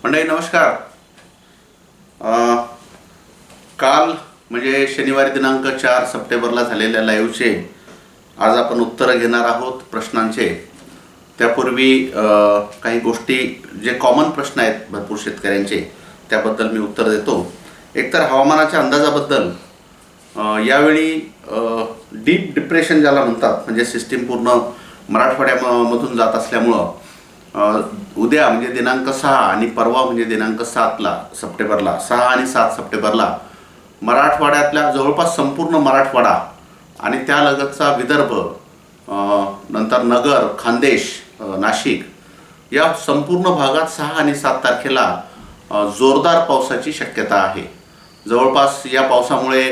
मंडळी नमस्कार. काल म्हणजे शनिवारी दिनांक 4 सप्टेंबरला झालेल्या लाईव्हचे आज आपण उत्तरं घेणार आहोत प्रश्नांचे. त्यापूर्वी काही गोष्टी जे कॉमन प्रश्न आहेत भरपूर शेतकऱ्यांचे त्याबद्दल मी उत्तर देतो. एकतर हवामानाच्या अंदाजाबद्दल यावेळी डीप डिप्रेशन ज्याला म्हणतात, म्हणजे सिस्टीम पूर्ण मराठवाड्यामधून जात असल्यामुळं उद्या म्हणजे दिनांक 6 आणि परवा म्हणजे दिनांक 7 सप्टेंबरला 6 आणि 7 सप्टेंबरला मराठवाड्यातल्या जवळपास संपूर्ण मराठवाडा आणि त्यालगतचा विदर्भ, नंतर नगर, खान्देश, नाशिक या संपूर्ण भागात 6 आणि 7 तारखेला जोरदार पावसाची शक्यता आहे. जवळपास या पावसामुळे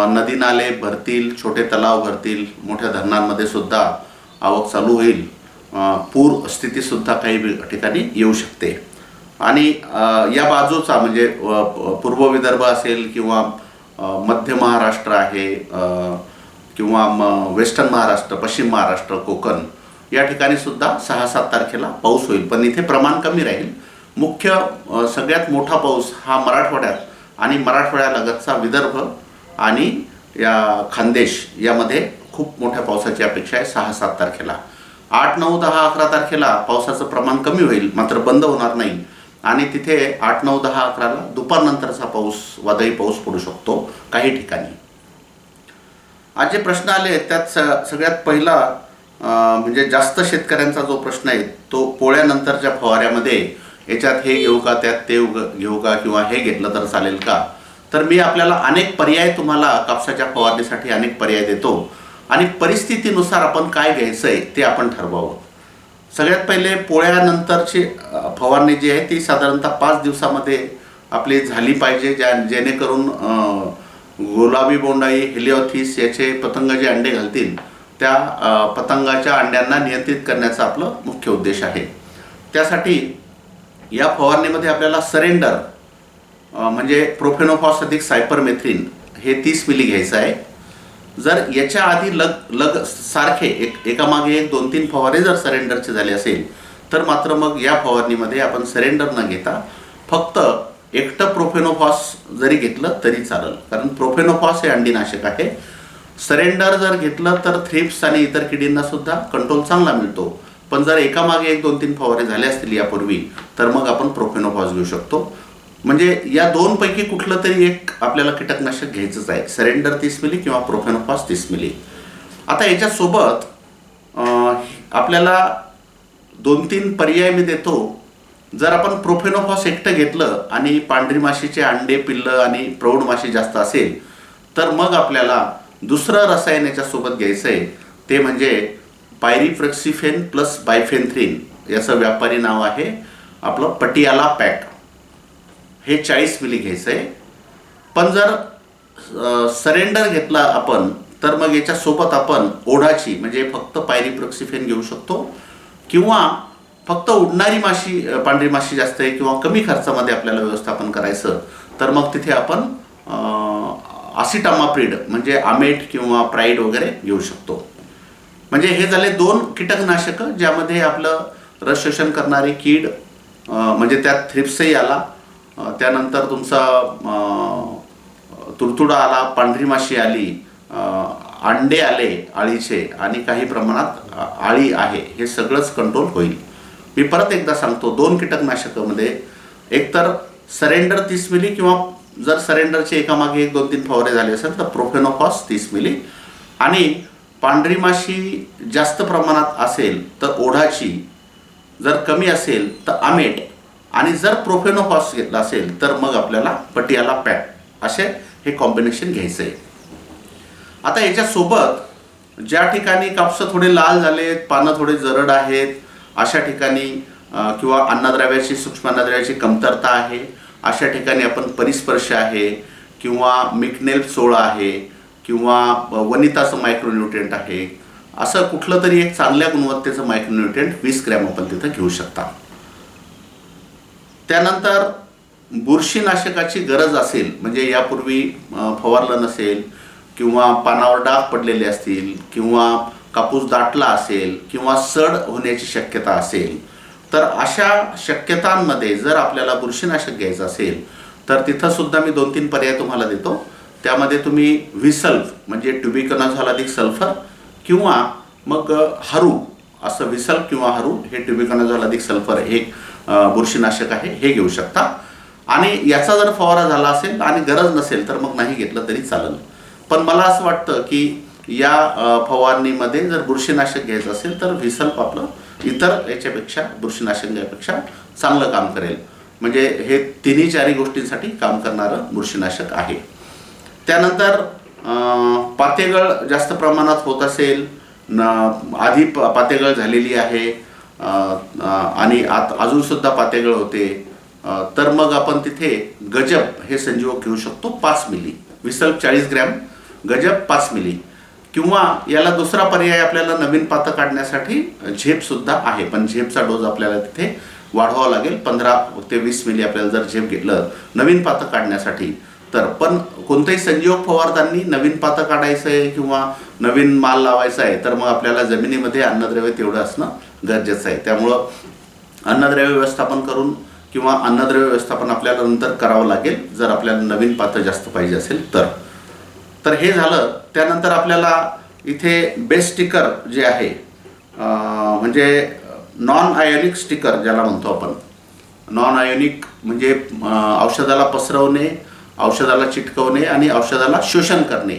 नदी नाले भरतील, छोटे तलाव भरतील, मोठ्या धरणांमध्ये सुद्धा आवक चालू होईल. पूर स्थितीसुद्धा काही ठिकाणी येऊ शकते. आणि या बाजूचा म्हणजे पूर्व विदर्भ असेल किंवा मध्य महाराष्ट्र आहे किंवा वेस्टर्न महाराष्ट्र, पश्चिम महाराष्ट्र, कोकण या ठिकाणी सुद्धा 6-7 तारखेला पाऊस होईल. पण इथे प्रमाण कमी राहील. मुख्य सगळ्यात मोठा पाऊस हा मराठवाड्यात आणि मराठवाड्यालगतचा विदर्भ आणि या खान्देश यामध्ये खूप मोठ्या पावसाची अपेक्षा आहे 6-7 तारखेला. 8, 9, 10, 11 तारखेला पावसाचं प्रमाण कमी होईल, मात्र बंद होणार नाही. आणि तिथे 8, 9, 10, 11ला दुपारनंतरचा पाऊस, वादळी पाऊस पडू शकतो काही ठिकाणी. आज जे प्रश्न आले त्यात सगळ्यात पहिला म्हणजे जास्त शेतकऱ्यांचा जो प्रश्न आहे तो पोळ्यानंतरच्या फवाऱ्यामध्ये याच्यात हे घेऊ का, त्यात ते घेऊ का, किंवा हे घेतलं तर चालेल का. तर मी आपल्याला अनेक पर्याय, तुम्हाला कापसाच्या फवारणीसाठी अनेक पर्याय देतो आणि परिस्थितीनुसार आपण काय घ्यायचं आहे ते आपण ठरवावं. सगळ्यात पहिले पोळ्यानंतरची फवारणी जी आहे ती साधारणतः 5 दिवसामध्ये आपली झाली पाहिजे, जेणेकरून गुलाबी बोंडाई, हेलिओथिस याचे पतंग जे अंडे घालतील त्या पतंगाच्या अंड्यांना नियंत्रित करण्याचा आपलं मुख्य उद्देश आहे. त्यासाठी या फवारणीमध्ये आपल्याला सरेंडर म्हणजे प्रोफेनोफॉस अधिक सायपरमेथ्रिन हे 30 मिली घ्यायचं आहे. जर याच्या आधी लग सारखे एकामागे एक 2-3 फवारे जर सरेंडरचे झाले असेल तर मात्र मग या फवारणीमध्ये आपण सरेंडर न घेता फक्त एकटं प्रोफेनोफॉस जरी घेतलं तरी चालेल, कारण प्रोफेनोफॉस हे अंडीनाशक आहे. सरेंडर जर घेतलं तर थ्रिप्स आणि इतर किडींना सुद्धा कंट्रोल चांगला मिळतो. पण जर एकामागे एक 2-3 फवारे झाले असतील यापूर्वी तर मग आपण प्रोफेनोफॉस घेऊ शकतो. म्हणजे या दोनपैकी कुठलं तरी एक आपल्याला कीटकनाशक घ्यायचंच आहे, सरेंडर 30 मिली किंवा प्रोफेनोफॉस 30 मिली. आता याच्यासोबत आपल्याला 2-3 पर्याय मी देतो. जर आपण प्रोफेनोफॉस एकटं घेतलं आणि पांढरी माशीचे अंडे, पिल्लं आणि प्रौढ माशी जास्त असेल तर मग आपल्याला दुसरं रसायन याच्यासोबत घ्यायचं आहे, ते म्हणजे पायरिफ्लॉक्सिफेन प्लस बायफेन्थ्रिन. याचं व्यापारी नाव आहे आपलं पटियाला पॅक. हे 40 मिली घ्यायचं आहे. पण जर सरेंडर घेतला आपण तर मग याच्यासोबत आपण ओढाची म्हणजे फक्त पायरिफ्लॉक्सिफेन घेऊ शकतो, किंवा फक्त उडणारी माशी, पांढरी माशी जास्त आहे किंवा कमी खर्चामध्ये आपल्याला व्यवस्थापन करायचं तर मग तिथे आपण आसिटामाप्रिड म्हणजे आमेट किंवा प्राईड वगैरे घेऊ शकतो. म्हणजे हे झाले 2 कीटकनाशकं ज्यामध्ये आपलं रस शोषण करणारी कीड म्हणजे त्यात थ्रिप्सही आला, त्यानंतर तुमचा तुडतुडा आला, पांढरी माशी आली, अंडे आले अळीचे आणि काही प्रमाणात आळी आहे, हे सगळंच कंट्रोल होईल. मी परत एकदा सांगतो, 2 कीटकनाशकामध्ये एकतर सरेंडर 30 मिली किंवा जर सरेंडरचे एकामागे एक 2-3 फवारे झाले असेल तर प्रोफेनोफॉस 30 मिली, आणि पांढरी माशी जास्त प्रमाणात असेल तर ओढाची, जर कमी असेल तर आमेट, आणि जर प्रोफेनोफॉस घेतला असेल तर मग आपल्याला पटियाला पॅक, असे हे कॉम्बिनेशन घ्यायचं आहे. आता याच्यासोबत ज्या ठिकाणी कापसं थोडे लाल झालेत, पानं थोडे जरड आहेत अशा ठिकाणी, किंवा अन्नद्रव्याची, सूक्ष्म अन्नद्रव्याची कमतरता आहे अशा ठिकाणी आपण परिस्पर्श आहे किंवा मिकनेल 16 आहे किंवा वनिताचं मायक्रोन्यूट्रिएंट आहे, असं कुठलं तरी एक चांगल्या गुणवत्तेचं मायक्रोन्यूट्रिएंट 20 ग्रॅम आपण तिथं घेऊ शकता. त्यानंतर बुरशीनाशकाची गरज असेल, म्हणजे यापूर्वी फवारलं नसेल किंवा पानावर डाग पडलेले असतील किंवा कापूस दाटला असेल किंवा सड होण्याची शक्यता असेल, तर अशा शक्यतांमध्ये जर आपल्याला बुरशीनाशक घ्यायचं असेल तर तिथं सुद्धा मी 2-3 पर्याय तुम्हाला देतो. त्यामध्ये तुम्ही व्हिसल्फ म्हणजे ट्युबिकॉनॅझॉल अधिक सल्फर किंवा मग हरू, असं व्हिसल्फ किंवा हरू हे ट्युबिकॉनॅझॉल अधिक सल्फर हे बुरशीनाशक आहे, हे घेऊ शकता. आणि याचा जर फवारा झाला असेल आणि गरज नसेल तर मग नाही घेतलं तरी चालेल. पण मला असं वाटतं की या फवारणीमध्ये जर बुरशीनाशक घ्यायचं असेल तर व्हिसल्फ आपलं इतर याच्यापेक्षा बुरशीनाशक घ्यायपेक्षा चांगलं काम करेल. म्हणजे हे तिन्ही चारही गोष्टींसाठी काम करणारं बुरशीनाशक आहे. त्यानंतर पातेगळ जास्त प्रमाणात होत असेल, आधी पातेगळ झालेली आहे आणि अजूनसुद्धा पातेगळ होते, तर मग आपण तिथे गजब हे संजीवक घेऊ शकतो 5 मिली, व्हिसल्फ 40 ग्रॅम, गजब 5 मिली. किंवा याला दुसरा पर्याय आपल्याला नवीन पातं काढण्यासाठी झेपसुद्धा आहे, पण झेपचा डोस आपल्याला तिथे वाढवावा लागेल. 15 ते 20 मिली आपल्याला जर झेप घेतलं नवीन पातं काढण्यासाठी तर. पण कोणतंही संजीवक फवारताना नवीन पातं काढायचं आहे किंवा नवीन माल लावायचा आहे तर मग आपल्याला जमिनीमध्ये अन्नद्रव्य तेवढं असणं गरजेचं आहे. त्यामुळं अन्नद्रव्य व्यवस्थापन करून किंवा अन्नद्रव्य व्यवस्थापन आपल्याला नंतर करावं लागेल जर आपल्याला नवीन पातं जास्त पाहिजे असेल तर. तर हे झालं. त्यानंतर आपल्याला इथे बेस स्टिकर जे आहे म्हणजे नॉन आयोनिक स्टिकर ज्याला म्हणतो आपण, नॉन आयोनिक म्हणजे औषधाला पसरवणे, औषधाला चिटकवणे आणि औषधाला शोषण करणे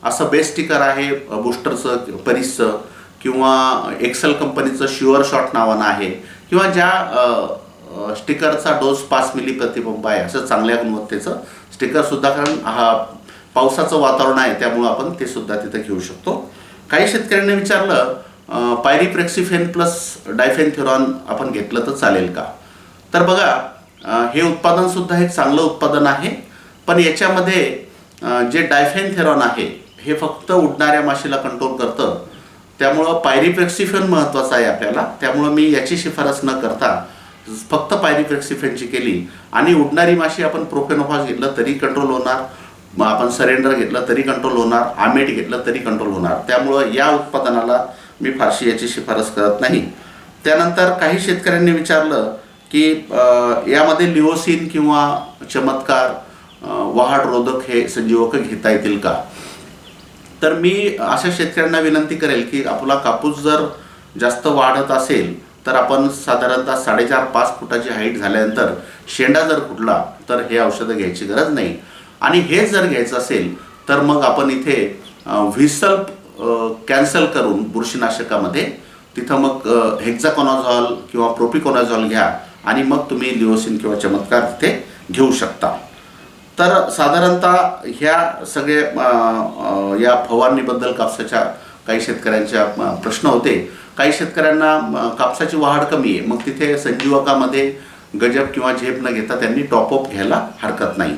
असं बेस स्टिकर आहे. बूस्टरचं, परिसचं किंवा एक्सेल कंपनीचं शुअर शॉट नावानं आहे किंवा ज्या स्टिकरचा डोस 5 मिली प्रतिपंप आहे असं चांगल्या गुणवत्तेचं स्टिकरसुद्धा, कारण हा पावसाचं वातावरण आहे त्यामुळं आपण ते सुद्धा तिथं घेऊ शकतो. काही शेतकऱ्यांनी विचारलं पायरिप्रेक्सिफेन प्लस डायफेनथेरॉन आपण घेतलं तर चालेल का? तर बघा, हे उत्पादनसुद्धा एक चांगलं उत्पादन आहे, पण याच्यामध्ये जे डायफेनथेरॉन आहे हे फक्त उडणाऱ्या माशीला कंट्रोल करतं. त्यामुळं पायरिप्रेक्सिफेन महत्त्वाचं आहे आपल्याला. त्यामुळं मी याची शिफारस न करता फक्त पायरिप्रेक्सिफेनची केली. आणि उडणारी माशी आपण प्रोफेनोफॉस घेतलं तरी कंट्रोल होणार, आपण सरेंडर घेतलं तरी कंट्रोल होणार, आमेट घेतलं तरी कंट्रोल होणार. त्यामुळं या उत्पादनाला मी फारशी याची शिफारस करत नाही. त्यानंतर काही शेतकऱ्यांनी विचारलं की यामध्ये लिओसिन किंवा चमत्कार, वहाड रोधक हे संजीवक घेता येतील का? तर मी अशा शेतकऱ्यांना विनंती करेल की आपला कापूस जर जास्त वाढत असेल तर आपण साधारणतः 4.5-5 फुटाची हाईट झाल्यानंतर शेंडा जर फुटला तर हे औषधं घ्यायची गरज नाही. आणि हे जर घ्यायचं असेल तर मग आपण इथे व्हिसल्फ कॅन्सल करून बुरशीनाशकामध्ये तिथं मग हेक्झाकोनाझॉल किंवा प्रोपिकोनाझॉल घ्या आणि मग तुम्ही लिओसिन किंवा चमत्कार तिथे घेऊ शकता. तर साधारणतः ह्या सगळे या फवारणीबद्दल कापसाच्या काही शेतकऱ्यांच्या प्रश्न होते. काही शेतकऱ्यांना कापसाची वाढ कमी आहे, मग तिथे संजीवकामध्ये गजब किंवा झेप न घेता त्यांनी टॉपअप घ्यायला हरकत नाही.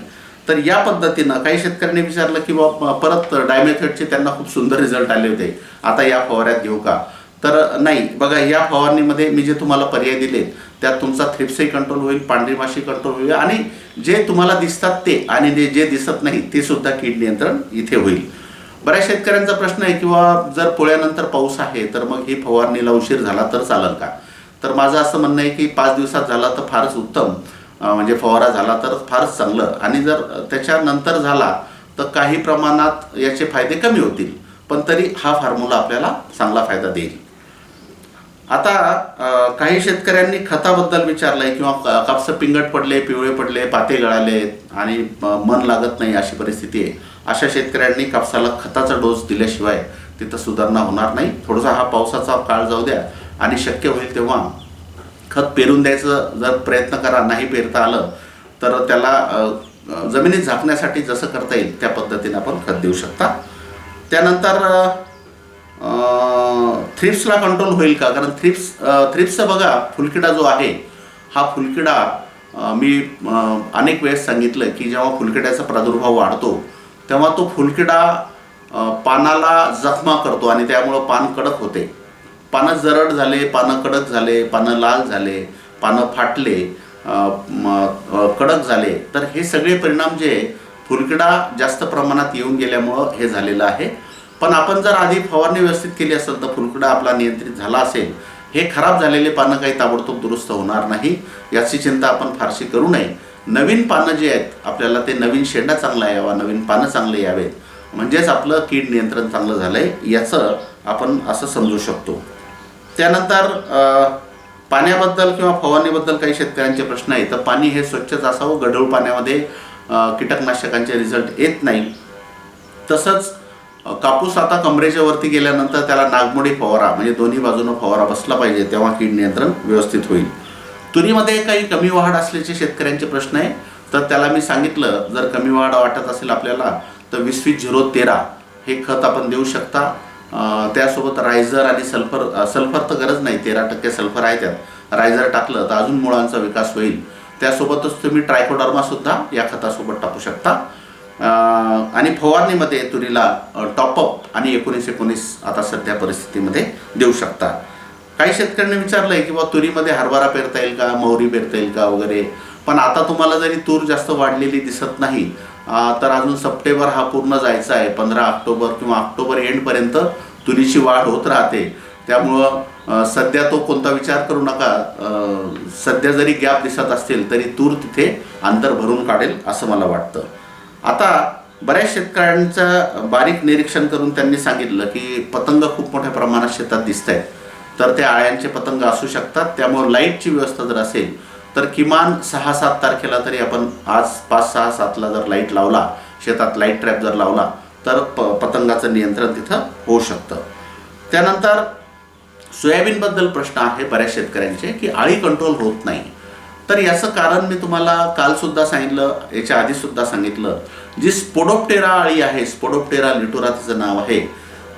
तर या पद्धतीनं काही शेतकऱ्यांनी विचारलं की परत डायमेथेटचे त्यांना खूप सुंदर रिझल्ट आले होते, आता या फवाऱ्यात घेऊ का? तर नाही. बघा, या फवारणीमध्ये मी जे तुम्हाला पर्याय दिलेत त्यात तुमचा थ्रिप्सही कंट्रोल होईल, पांढरी माशी कंट्रोल होईल आणि जे तुम्हाला दिसतात ते आणि जे दिसत नाही ते सुद्धा कीड नियंत्रण इथे होईल. बऱ्याच शेतकऱ्यांचा प्रश्न आहे किंवा जर पोळ्यानंतर पाऊस आहे तर मग ही फवारणीला उशीर झाला तर चालेल का? तर माझं असं म्हणणं आहे की 5 दिवसात झाला तर फारच उत्तम, म्हणजे फवारा झाला तर फारच चांगलं. आणि जर त्याच्यानंतर झाला तर काही प्रमाणात याचे फायदे कमी होतील, पण तरी हा फॉर्म्युला आपल्याला चांगला फायदा देईल. आता काही शेतकऱ्यांनी खताबद्दल विचारलं आहे किंवा कापसं पिंगट पडले, पिवळे पडले, पाते गळाले आणि मन लागत नाही अशी परिस्थिती आहे. अशा शेतकऱ्यांनी कापसाला खताचा डोस दिल्याशिवाय तिथं सुधारणा होणार नाही. थोडासा हा पावसाचा काळ जाऊ द्या आणि शक्य होईल तेव्हा खत पेरून द्यायचं जर प्रयत्न करा. नाही पेरता आलं तर त्याला जमिनीत झाकण्यासाठी जसं करता येईल त्या पद्धतीने आपण खत देऊ शकता. त्यानंतर थ्रिप्सला कंट्रोल होईल का? कारण थ्रिप्सचं बघा, फुलकिडा जो आहे हा फुलकिडा मी अनेक वेळेस सांगितलं की जेव्हा फुलकिड्याचा प्रादुर्भाव वाढतो तेव्हा तो फुलकिडा पानाला जखमा करतो आणि त्यामुळं पान कडक होते. पानं जरड झाले, पानं कडक झाले, पानं लाल झाले, पानं फाटले, कडक झाले, तर हे सगळे परिणाम जे फुलकिडा जास्त प्रमाणात येऊन गेल्यामुळं हे झालेलं आहे. पण आपण जर आधी फवारणी व्यवस्थित केली असेल तर फुलकिडा आपला नियंत्रित झाला असेल हे खराब झालेले पानं काही ताबडतोब दुरुस्त होणार नाही, याची चिंता आपण फारशी करू नये. नवीन पानं जे आहेत आपल्याला ते नवीन शेंडा चांगला यावा, नवीन पानं चांगले यावेत, म्हणजेच आपलं कीड नियंत्रण चांगलं झालं आहे याचं आपण असं समजू शकतो. त्यानंतर पाण्याबद्दल किंवा फवारणीबद्दल काही शेतकऱ्यांचे प्रश्न आहेत. तर पाणी हे स्वच्छच असावं, गढूळ पाण्यामध्ये कीटकनाशकांचे रिझल्ट येत नाही. तसंच कापूस आता कमरेच्या वरती गेल्यानंतर त्याला नागमोडी फवारा म्हणजे दोन्ही बाजूनं फवारा बसला पाहिजे, तेव्हा कीड नियंत्रण व्यवस्थित होईल. तुरीमध्ये काही कमी वाढ असल्याचे शेतकऱ्यांचे प्रश्न आहे. तर त्याला मी सांगितलं, जर कमी वाढ वाटत असेल आपल्याला तर 20-20-0-13 हे खत आपण देऊ शकता. त्यासोबत रायझर आणि सल्फर तर गरज नाही, 13% सल्फर आहे त्यात. रायझर टाकलं तर अजून मुळांचा विकास होईल. त्यासोबतच तुम्ही ट्रायकोडर्मासुद्धा या खतासोबत टाकू शकता. आणि फवारणीमध्ये तुरीला टॉपअप आणि 19-19 आता सध्या परिस्थितीमध्ये देऊ शकता. काही शेतकऱ्यांनी विचारलं आहे की बा तुरीमध्ये हरभरा पेरता येईल का, मोहरी पेरता येईल का वगैरे. पण आता तुम्हाला जरी तूर जास्त वाढलेली दिसत नाही तर अजून सप्टेंबर हा पूर्ण जायचा आहे. 15 ऑक्टोबर किंवा ऑक्टोबर एंडपर्यंत तुरीची वाढ होत राहते. त्यामुळं सध्या तो कोणता विचार करू नका. सध्या जरी गॅप दिसत असतील तरी तूर तिथे अंतर भरून काढेल असं मला वाटतं. आता बऱ्याच शेतकऱ्यांचं बारीक निरीक्षण करून त्यांनी सांगितलं की पतंग खूप मोठ्या प्रमाणात शेतात दिसत आहेत. तर ते आळ्यांचे पतंग असू शकतात. त्यामुळे लाईटची व्यवस्था जर असेल तर किमान 6-7 तारखेला तरी आपण आज 5-6-7ला जर लाईट लावला, शेतात लाईट ट्रॅप जर लावला तर पतंगाचं नियंत्रण तिथं होऊ शकतं. त्यानंतर सोयाबीनबद्दल प्रश्न आहे बऱ्याच शेतकऱ्यांचे की आळी कंट्रोल होत नाही. तर याचं कारण मी तुम्हाला कालसुद्धा सांगितलं, याच्या आधीसुद्धा सांगितलं. जी स्पोडोप्टेरा आळी आहे, स्पोडोप्टेरा लिटोरा तिचं नाव आहे,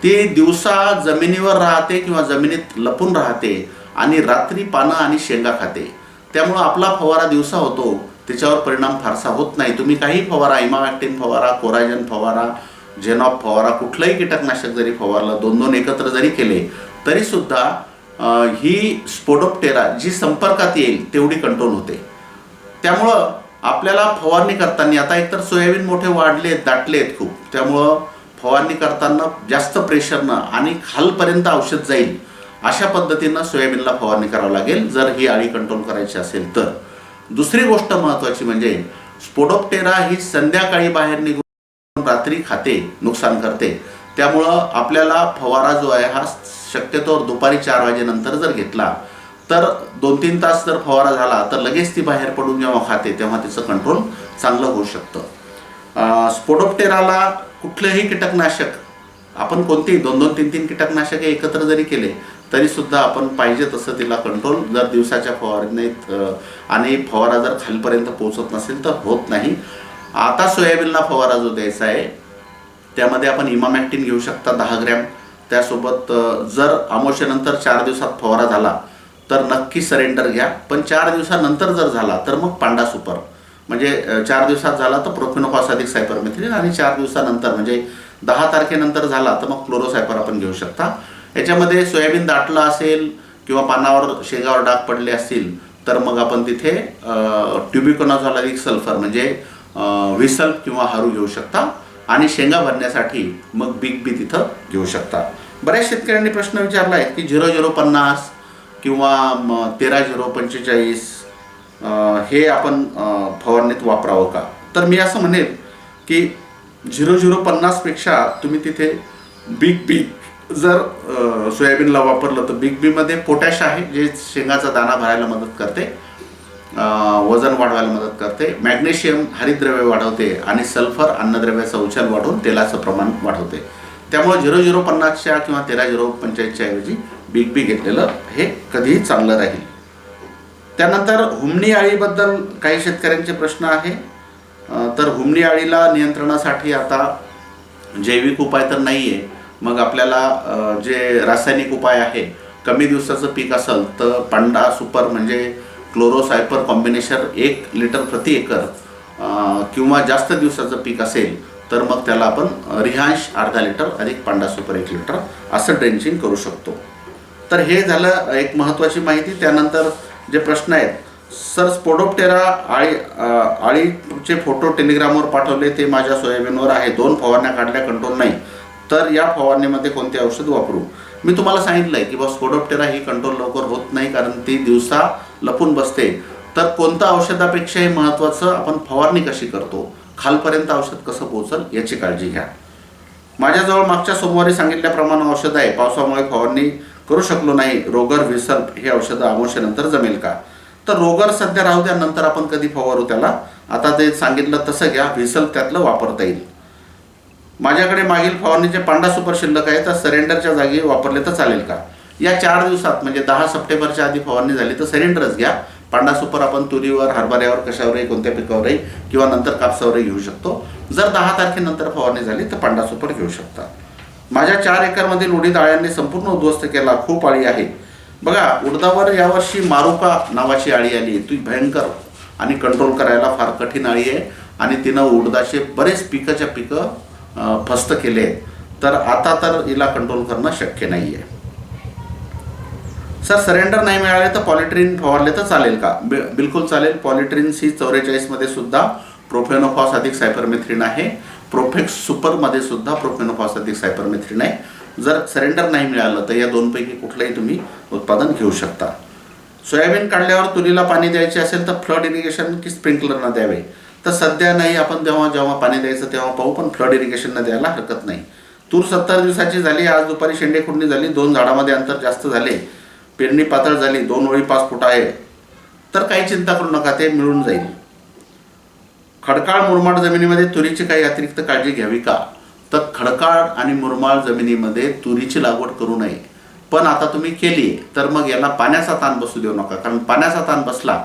ती दिवसा जमिनीवर राहते किंवा जमिनीत लपून राहते आणि रात्री पानं आणि शेंगा खाते. त्यामुळं आपला फवारा दिवसा होतो, त्याच्यावर परिणाम फारसा होत नाही. तुम्ही काही फवारा, इमामॅक्टिन फवारा, कोराजन फवारा, झेनॉप फवारा, कुठलंही कीटकनाशक जरी फवारलं, 2-2 एकत्र जरी केले तरीसुद्धा ही स्पोडोप्टेरा जी संपर्कात येईल तेवढी कंट्रोल होते. त्यामुळं आपल्याला फवारणी करताना, आता एकतर सोयाबीन मोठे वाढलेत, दाटलेत खूप, त्यामुळं फवारणी करताना जास्त प्रेशरनं आणि खालपर्यंत औषध जाईल अशा पद्धतीनं सोयाबीनला फवारणी करावं लागेल जर ही आळी कंट्रोल करायची असेल तर. दुसरी गोष्ट महत्त्वाची म्हणजे स्पोडोप्टेरा ही संध्याकाळी बाहेर निघून रात्री खाते, नुकसान करते. त्यामुळं आपल्याला फवारा जो आहे हा शक्यतोवर दुपारी 4 वाजेनंतर जर घेतला तर 2-3 तास जर फवारा झाला तर लगेच ती बाहेर पडून जेव्हा खाते तेव्हा तिचं कंट्रोल चांगलं होऊ शकतं. स्पोडोप्टेराला कुठलंही कीटकनाशक आपण कोणतेही 2-2, 3-3 कीटकनाशके एकत्र जरी केले तरीसुद्धा आपण पाहिजे तसं तिला कंट्रोल जर दिवसाच्या फवारणीत आणि फवारा जर खालीपर्यंत पोहोचत नसेल तर होत नाही. आता सोयाबीनला फवारा जो द्यायचा आहे त्यामध्ये आपण इमामॅक्टिन घेऊ शकता 10 ग्रॅम. त्यासोबत जर अमावस्येनंतर 4 दिवसात फवारा झाला तर नक्की सरेंडर घ्या. पण 4 दिवसानंतर जर झाला तर मग पांडा सुपर, म्हणजे 4 दिवसात झाला तर प्रोफिनोफॉस अधिक सायपरमेथ्रिन, आणि 4 दिवसानंतर म्हणजे 10 तारखेनंतर झाला तर मग क्लोरोसायपर आपण घेऊ शकता. याच्यामध्ये सोयाबीन दाटलं असेल किंवा पानावर शेंगावर डाग पडले असतील तर मग आपण तिथे ट्युबिकोनाझॉल अधिक सल्फर म्हणजे व्हिसल्फ किंवा हारू घेऊ शकता. आणि शेंगा भरण्यासाठी मग बिग बी तिथं घेऊ शकता. बऱ्याच शेतकऱ्यांनी प्रश्न विचारला आहे की 0050 किंवा 13-045 हे आपण फवारणीत वापरावं का. तर मी असं म्हणेन की 0050 पेक्षा तुम्ही तिथे बिग बी जर सोयाबीनला वापरलं तर बिग बीमध्ये पोटॅश आहे जे शेंगाचा दाणा भरायला मदत करते, वजन वाढवायला मदत करते, मॅग्नेशियम हरितद्रव्य वाढवते आणि सल्फर अन्नद्रव्याचा उचल वाढवून तेलाचं प्रमाण वाढवते. त्यामुळे 0050च्या किंवा 13-045च्या ऐवजी बिग बी घेतलेलं हे कधीही चांगलं राहील. त्यानंतर हुमणी आळीबद्दल काही शेतकऱ्यांचे प्रश्न आहे. तर हुमणी आळीला नियंत्रणासाठी आता जैविक उपाय तर नाही आहे, मग आपल्याला जे रासायनिक उपाय आहे, कमी दिवसाचं पीक असेल तर पांडा सुपर म्हणजे क्लोरोसायपर कॉम्बिनेशन 1 लिटर प्रति एकर, किंवा जास्त दिवसाचं पीक असेल तर मग त्याला आपण रिहांश अर्धा लिटर अधिक पांडा सुपर 1 लिटर असं ड्रेंचिंग करू शकतो. तर हे झालं एक महत्त्वाची माहिती. त्यानंतर जे प्रश्न आहेत, सर स्पोडोप्टेरा आळीचे फोटो टेलिग्रामवर पाठवले, ते माझ्या सोयाबीनवर आहे, 2 फवारण्या काढल्या कंट्रोल नाही, तर या फवारणीमध्ये कोणते औषध वापरू. मी तुम्हाला सांगितलं आहे की बा स्पोडोप्टेरा ही कंट्रोल लवकर होत नाही, कारण ती दिवसा लपून बसते. तर कोणत्या औषधापेक्षाही महत्त्वाचं आपण फवारणी कशी करतो, खालपर्यंत औषध कसं पोहोचल याची काळजी घ्या. माझ्याजवळ मागच्या सोमवारी सांगितल्याप्रमाणे औषध आहे. पावसामुळे फवारणी करू शकलो नाही. रोगर, व्हिसल्प हे औषधं अमावस्येनंतर जमेल का? तर रोगर सध्या राहू द्या, नंतर आपण कधी फवारू त्याला. आता ते सांगितलं तसं घ्या. व्हिसल्प त्यातलं वापरता येईल. माझ्याकडे मागील फवारणीचे पांडा सुपर शिल्लक आहे, तर सरेंडरच्या जागी वापरले तर चालेल का? या 4 दिवसात म्हणजे 10 सप्टेंबरच्या आधी फवारणी झाली तर सरेंडरच घ्या. पांडा सुपर आपण तुरीवर, हरभऱ्यावर, कशावरही, कोणत्या पिकावरही किंवा नंतर कापसावरही घेऊ शकतो. जर 10 तारखेनंतर फवारणी झाली तर पांडा सुपर घेऊ शकता. माझ्या 4 एकरमधील उडीद अळ्यांनी संपूर्ण उद्ध्वस्त केला. खूप अळी आहे. बघा, उडदावर यावर्षी मारुका नावाची अळी आली. ती भयंकर आणि कंट्रोल करायला फार कठीण अळी आहे आणि तिनं उडदाचे बरेच पिकं फस्त केले. तर आता तर हिला कंट्रोल करणं शक्य नाही आहे. सर, सरेंडर नाही मिळाले तर पॉलिट्रिन फवारले तर चालेल का? बिलकुल चालेल. पॉलिट्रिन C44 मध्ये सुद्धा प्रोफेनोफॉस अधिक सायपरमेथ्रिन आहे. प्रोफेक्स सुपरमध्ये सुद्धा प्रोफेनोफॉस अधिक सायपरमेथ्रिन आहे. जर सरेंडर नाही मिळालं तर या दोनपैकी कुठलंही तुम्ही उत्पादन घेऊ शकता. सोयाबीन काढल्यावर तुरीला पाणी द्यायचे असेल तर फ्लड इरिगेशन की स्प्रिंकलरनं द्यावे? तर सध्या नाही, आपण जेव्हा पाणी द्यायचं तेव्हा पाहू, पण फ्लड इरिगेशननं द्यायला हरकत नाही. तूर 70 दिवसाची झाली. आज दुपारी शेंडे खुडणी झाली. 2 झाडामध्ये अंतर जास्त झाले. पेरणी पातळ झाली. 2 ओळी 5 फूट आहे. तर काही चिंता करू नका, ते मिळून जाईल. खडकाळ मुरमाड जमिनीमध्ये तुरीची काही अतिरिक्त काळजी घ्यावी का? तर खडकाळ आणि मुरमाड जमिनीमध्ये तुरीची लागवड करू नये. पण आता तुम्ही केली तर मग याला पाण्याचा ताण बसू देऊ नका, कारण पाण्याचा ताण बसला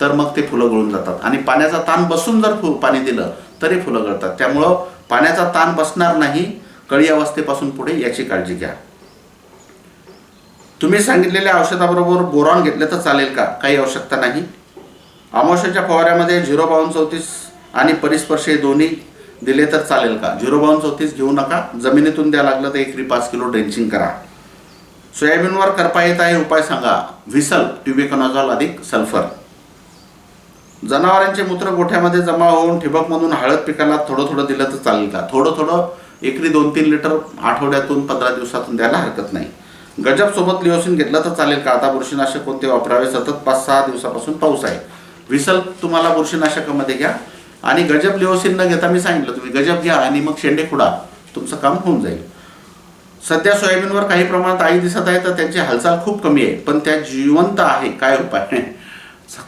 तर मग ते फुलं गळून जातात. आणि पाण्याचा ताण बसून जर पाणी दिलं तरी फुलं गळतात. त्यामुळं पाण्याचा ताण बसणार नाही कळी अवस्थेपासून पुढे, याची काळजी घ्या. तुम्ही सांगितलेल्या औषधाबरोबर बोरॉन घेतले तर चालेल का? काही आवश्यकता नाही. अमावस्येच्या फवाऱ्यामध्ये 05234 आणि परिस्पर्श दोन्ही दिले तर चालेल का? 05234 घेऊ नका. जमिनीतून द्या, लागलं तर एकरी 5 किलो ड्रेंचिंग करा. सोयाबीनवर करपा येत आहे, उपाय सांगा. व्हिसल्प, ट्युबिकॉनॉझॉल अधिक सल्फर. जनावरांचे मूत्र गोठ्यामध्ये जमा होऊन ठिबकमधून हळद पिकाला थोडं दिलं तर चालेल का? थोडं एकरी 2-3 लिटर आठवड्यातून 15 दिवसातून द्यायला हरकत नाही. गजब सोबत लिओसिन घेतलं तर चालेल का? आता बुरशीनाशक कोणते वापरावे? सतत 5-6 दिवसापासून पाऊस आहे. व्हिसल्प तुम्हाला बुरशीनाशकामध्ये घ्या आणि गजब लिओसिन न घेता मी सांगितलं तुम्ही गजब घ्या आणि मग शेंडे खुडा, तुमचं काम होऊन जाईल. सध्या सोयाबीनवर काही प्रमाणात अळी दिसत आहे, तर त्यांची हालचाल खूप कमी आहे, पण त्या जिवंत आहे. काय उपाय?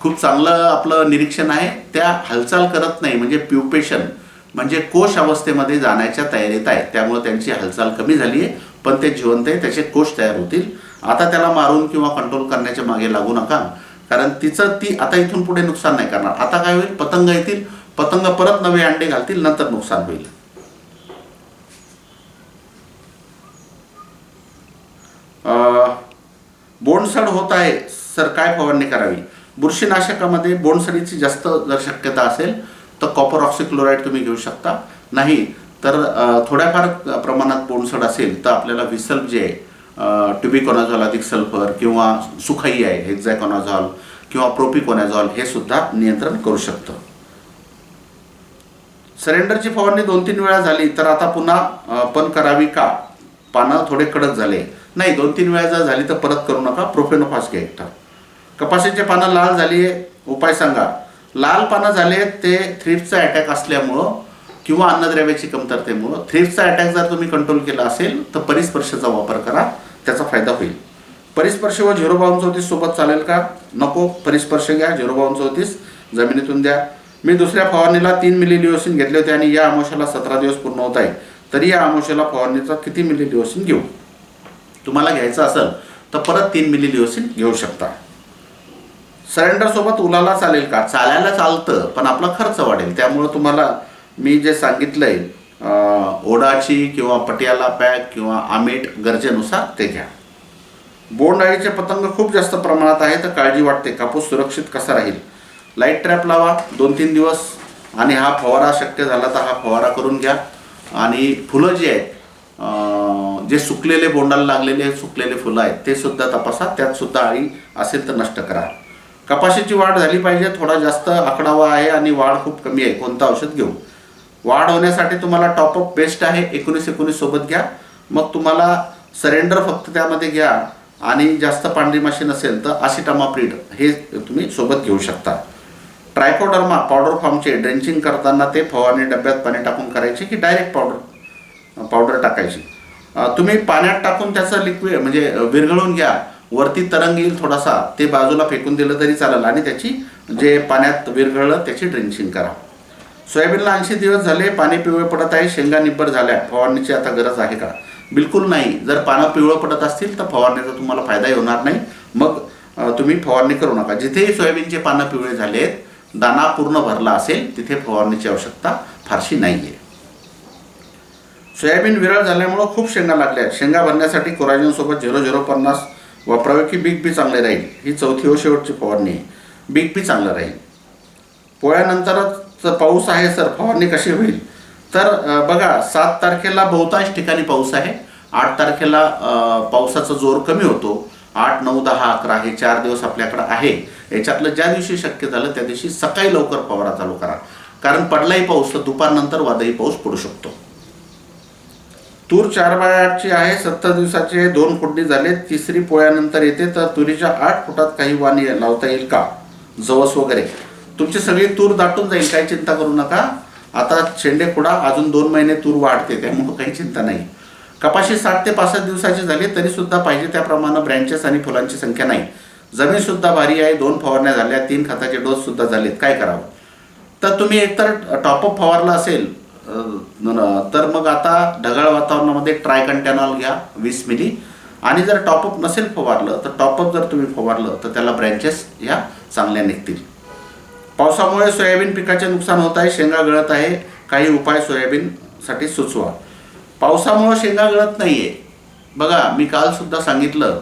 खूप चांगलं आपलं निरीक्षण आहे. त्या हालचाल करत नाही, म्हणजे प्युपेशन म्हणजे कोश अवस्थेमध्ये जाण्याच्या तयारीत आहे. त्यामुळे त्यांची हालचाल कमी झाली आहे, पण ते जिवंत आहे, त्याचे कोश तयार होतील. आता त्याला मारून किंवा कंट्रोल करण्याच्या मागे लागू नका, कारण ती आता इथून पुढे नुकसान नाही करणार. आता काय होईल? पतंग येतील, पतंग परत नवे अंडे घालतील, नंतर नुकसान होईल. बोंडसड होत आहे सर, काय फवारणी करावी? बुरशीनाशकामध्ये बोंडसडीची जास्त जर शक्यता असेल तर कॉपर ऑक्सिक्लोराइड तुम्ही घेऊ शकता. नाही तर थोड्याफार प्रमाणात बोंडसड असेल तर आपल्याला व्हिसल्प जे आहे, ट्युबिकॉनॉझॉल अधिक सल्फर किंवा सुखाई आहे, हेक्झॅकॉनॉझॉल किंवा प्रोपिकॉनॉझॉल, हे सुद्धा नियंत्रण करू शकतं. सरेंडरची फवारणी 2-3 वेळा झाली तर आता पुन्हा पण करावी का? पानं थोडे कडक झाले. नाही, 2-3 वेळा जर झाली तर परत करू नका. प्रोफेनोफॉस घ्या एकटा. कपाशीचे पानं लाल झाली आहे, उपाय सांगा. लाल पानं झाले ते थ्रिप्सचा अटॅक असल्यामुळं किंवा अन्नद्रव्याची कमतरतेमुळं. थ्रिप्सचा अटॅक जर तुम्ही कंट्रोल केला असेल तर परिस्पर्शचा वापर करा, त्याचा फायदा होईल. परिस्पर्श व 05234 सोबत चालेल का? नको, परिस्पर्श घ्या. 05234 जमिनीतून द्या. मी दुसऱ्या फवारणीला 3 मिली लिओसिन घेतले होते आणि या अमावस्येला 17 दिवस पूर्ण होत आहे, तरी या अमावस्येला फवारणीचा किती मिली लिओसिन घेऊ? तुम्हाला घ्यायचं असेल तर परत 3 मिली लिओसिन घेऊ शकता. सरेंडर सोबत उलाला चालेल का? चालायला चालतं, पण आपला खर्च वाढेल. त्यामुळं तुम्हाला मी जे सांगितलंय, ओडाची किंवा पटियाला पॅक किंवा आमेट गरजेनुसार ते घ्या. बोंडअळीचे पतंग खूप जास्त प्रमाणात आहे, तर काळजी वाटते. कापूस सुरक्षित कसा राहील? लाईट ट्रॅप लावा 2-3 दिवस आणि हा फवारा शक्य झाला तर हा फवारा करून घ्या. आणि फुलं जी आहेत, जे सुकलेले, बोंडाला लागलेले सुकलेले फुलं आहेत, ते सुद्धा तपासा. त्यात सुद्धा अळी असेल तर नष्ट करा. कपाशीची वाढ झाली पाहिजे. थोडा जास्त आकडावा आहे आणि वाढ खूप कमी आहे, कोणतं औषध घेऊ? वाढ होण्यासाठी तुम्हाला टॉपअप बेस्ट आहे. 19-19 सोबत घ्या. मग तुम्हाला सरेंडर फक्त त्यामध्ये घ्या आणि जास्त पांढरी माशी नसेल तर असिटामाप्रिड हे तुम्ही सोबत घेऊ शकता. ट्रायकोडर्मा पावडर फॉर्मचे ड्रेंचिंग करताना ते फवारणी डब्यात पाणी टाकून करायचे की डायरेक्ट पावडर टाकायची. तुम्ही पाण्यात टाकून त्याचं लिक्विड म्हणजे विरघळून घ्या, वरती तरंग येईल थोडासा, ते बाजूला फेकून दिलं तरी चालेल आणि त्याची जे पाण्यात विरघळलं त्याची ड्रेंचिंग करा. सोयाबीनला 80 दिवस झाले, पाणी पिवळे पडत आहे, शेंगा निब्बर झाल्या, फवारणीची आता गरज आहे का? बिलकुल नाही. जर पानं पिवळं पडत असतील तर फवारणीचा तुम्हाला फायदा होणार नाही, मग तुम्ही फवारणी करू नका. जिथेही सोयाबीनचे पानं पिवळे झालेत, दाना पूर्ण भरला असेल, तिथे फवारणीची आवश्यकता फारशी नाही आहे. सोयाबीन विरळ झाल्यामुळं खूप शेंगा लागल्या आहेत. शेंगा भरण्यासाठी कोराजेनसोबत 0050 वापरावे की बिग बी चांगले राहील? ही चौथी व शेवटची फवारणी आहे. बिग बी चांगलं राहील. पोळ्यानंतरच पाऊस आहे सर, फवारणी कशी होईल? तर बघा, 7 तारखेला बहुतांश ठिकाणी पाऊस आहे. 8 तारखेला पावसाचा जोर कमी होतो. 8, 9, 10, 11 हे 4 दिवस आपल्याकडे आहे. याच्यातलं ज्या दिवशी शक्य झालं त्या दिवशी सकाळी लवकर फवारा चालू करा, कारण पडलाही पाऊस तर दुपारनंतर वादळी पाऊस पडू शकतो. तूर 4x8ची आहे, 70 दिवसाचे 2 फोडणी झाले, तिसरी पोळ्यानंतर येते, तर तुरीच्या 8 फुटात काही वाणी लावता येईल का? जवस वगैरे तुमची सगळी तूर दाटून जाईल, काही चिंता करू नका. आता शेंडे खुडा, अजून 2 महिने तूर वाढते, त्यामुळे काही चिंता नाही. कपाशी 60 ते 65 दिवसाची झाली तरी सुद्धा पाहिजे त्याप्रमाणे ब्रँचेस आणि फुलांची संख्या नाही. जमीन सुद्धा भारी आहे, 2 फवारण्या झाल्या, 3 खताचे डोस सुद्धा झालेत, काय करावं? तर तुम्ही एकतर टॉपअप फवारला असेल तर मग आता ढगाळ वातावरणामध्ये ट्रायकंटॅनॉल घ्या 20 मिली, आणि जर टॉपअप नसेल फवारलं तर टॉपअप जर तुम्ही फवारलं तर त्याला ब्रँचेस ह्या चांगल्या निघतील. पावसामुळे सोयाबीन पिकाचे नुकसान होत आहे, शेंगा गळत आहे, काही उपाय सोयाबीनसाठी सुचवा. पावसामुळे शेंगा गळत नाही आहे. बघा, मी काल सुद्धा सांगितलं,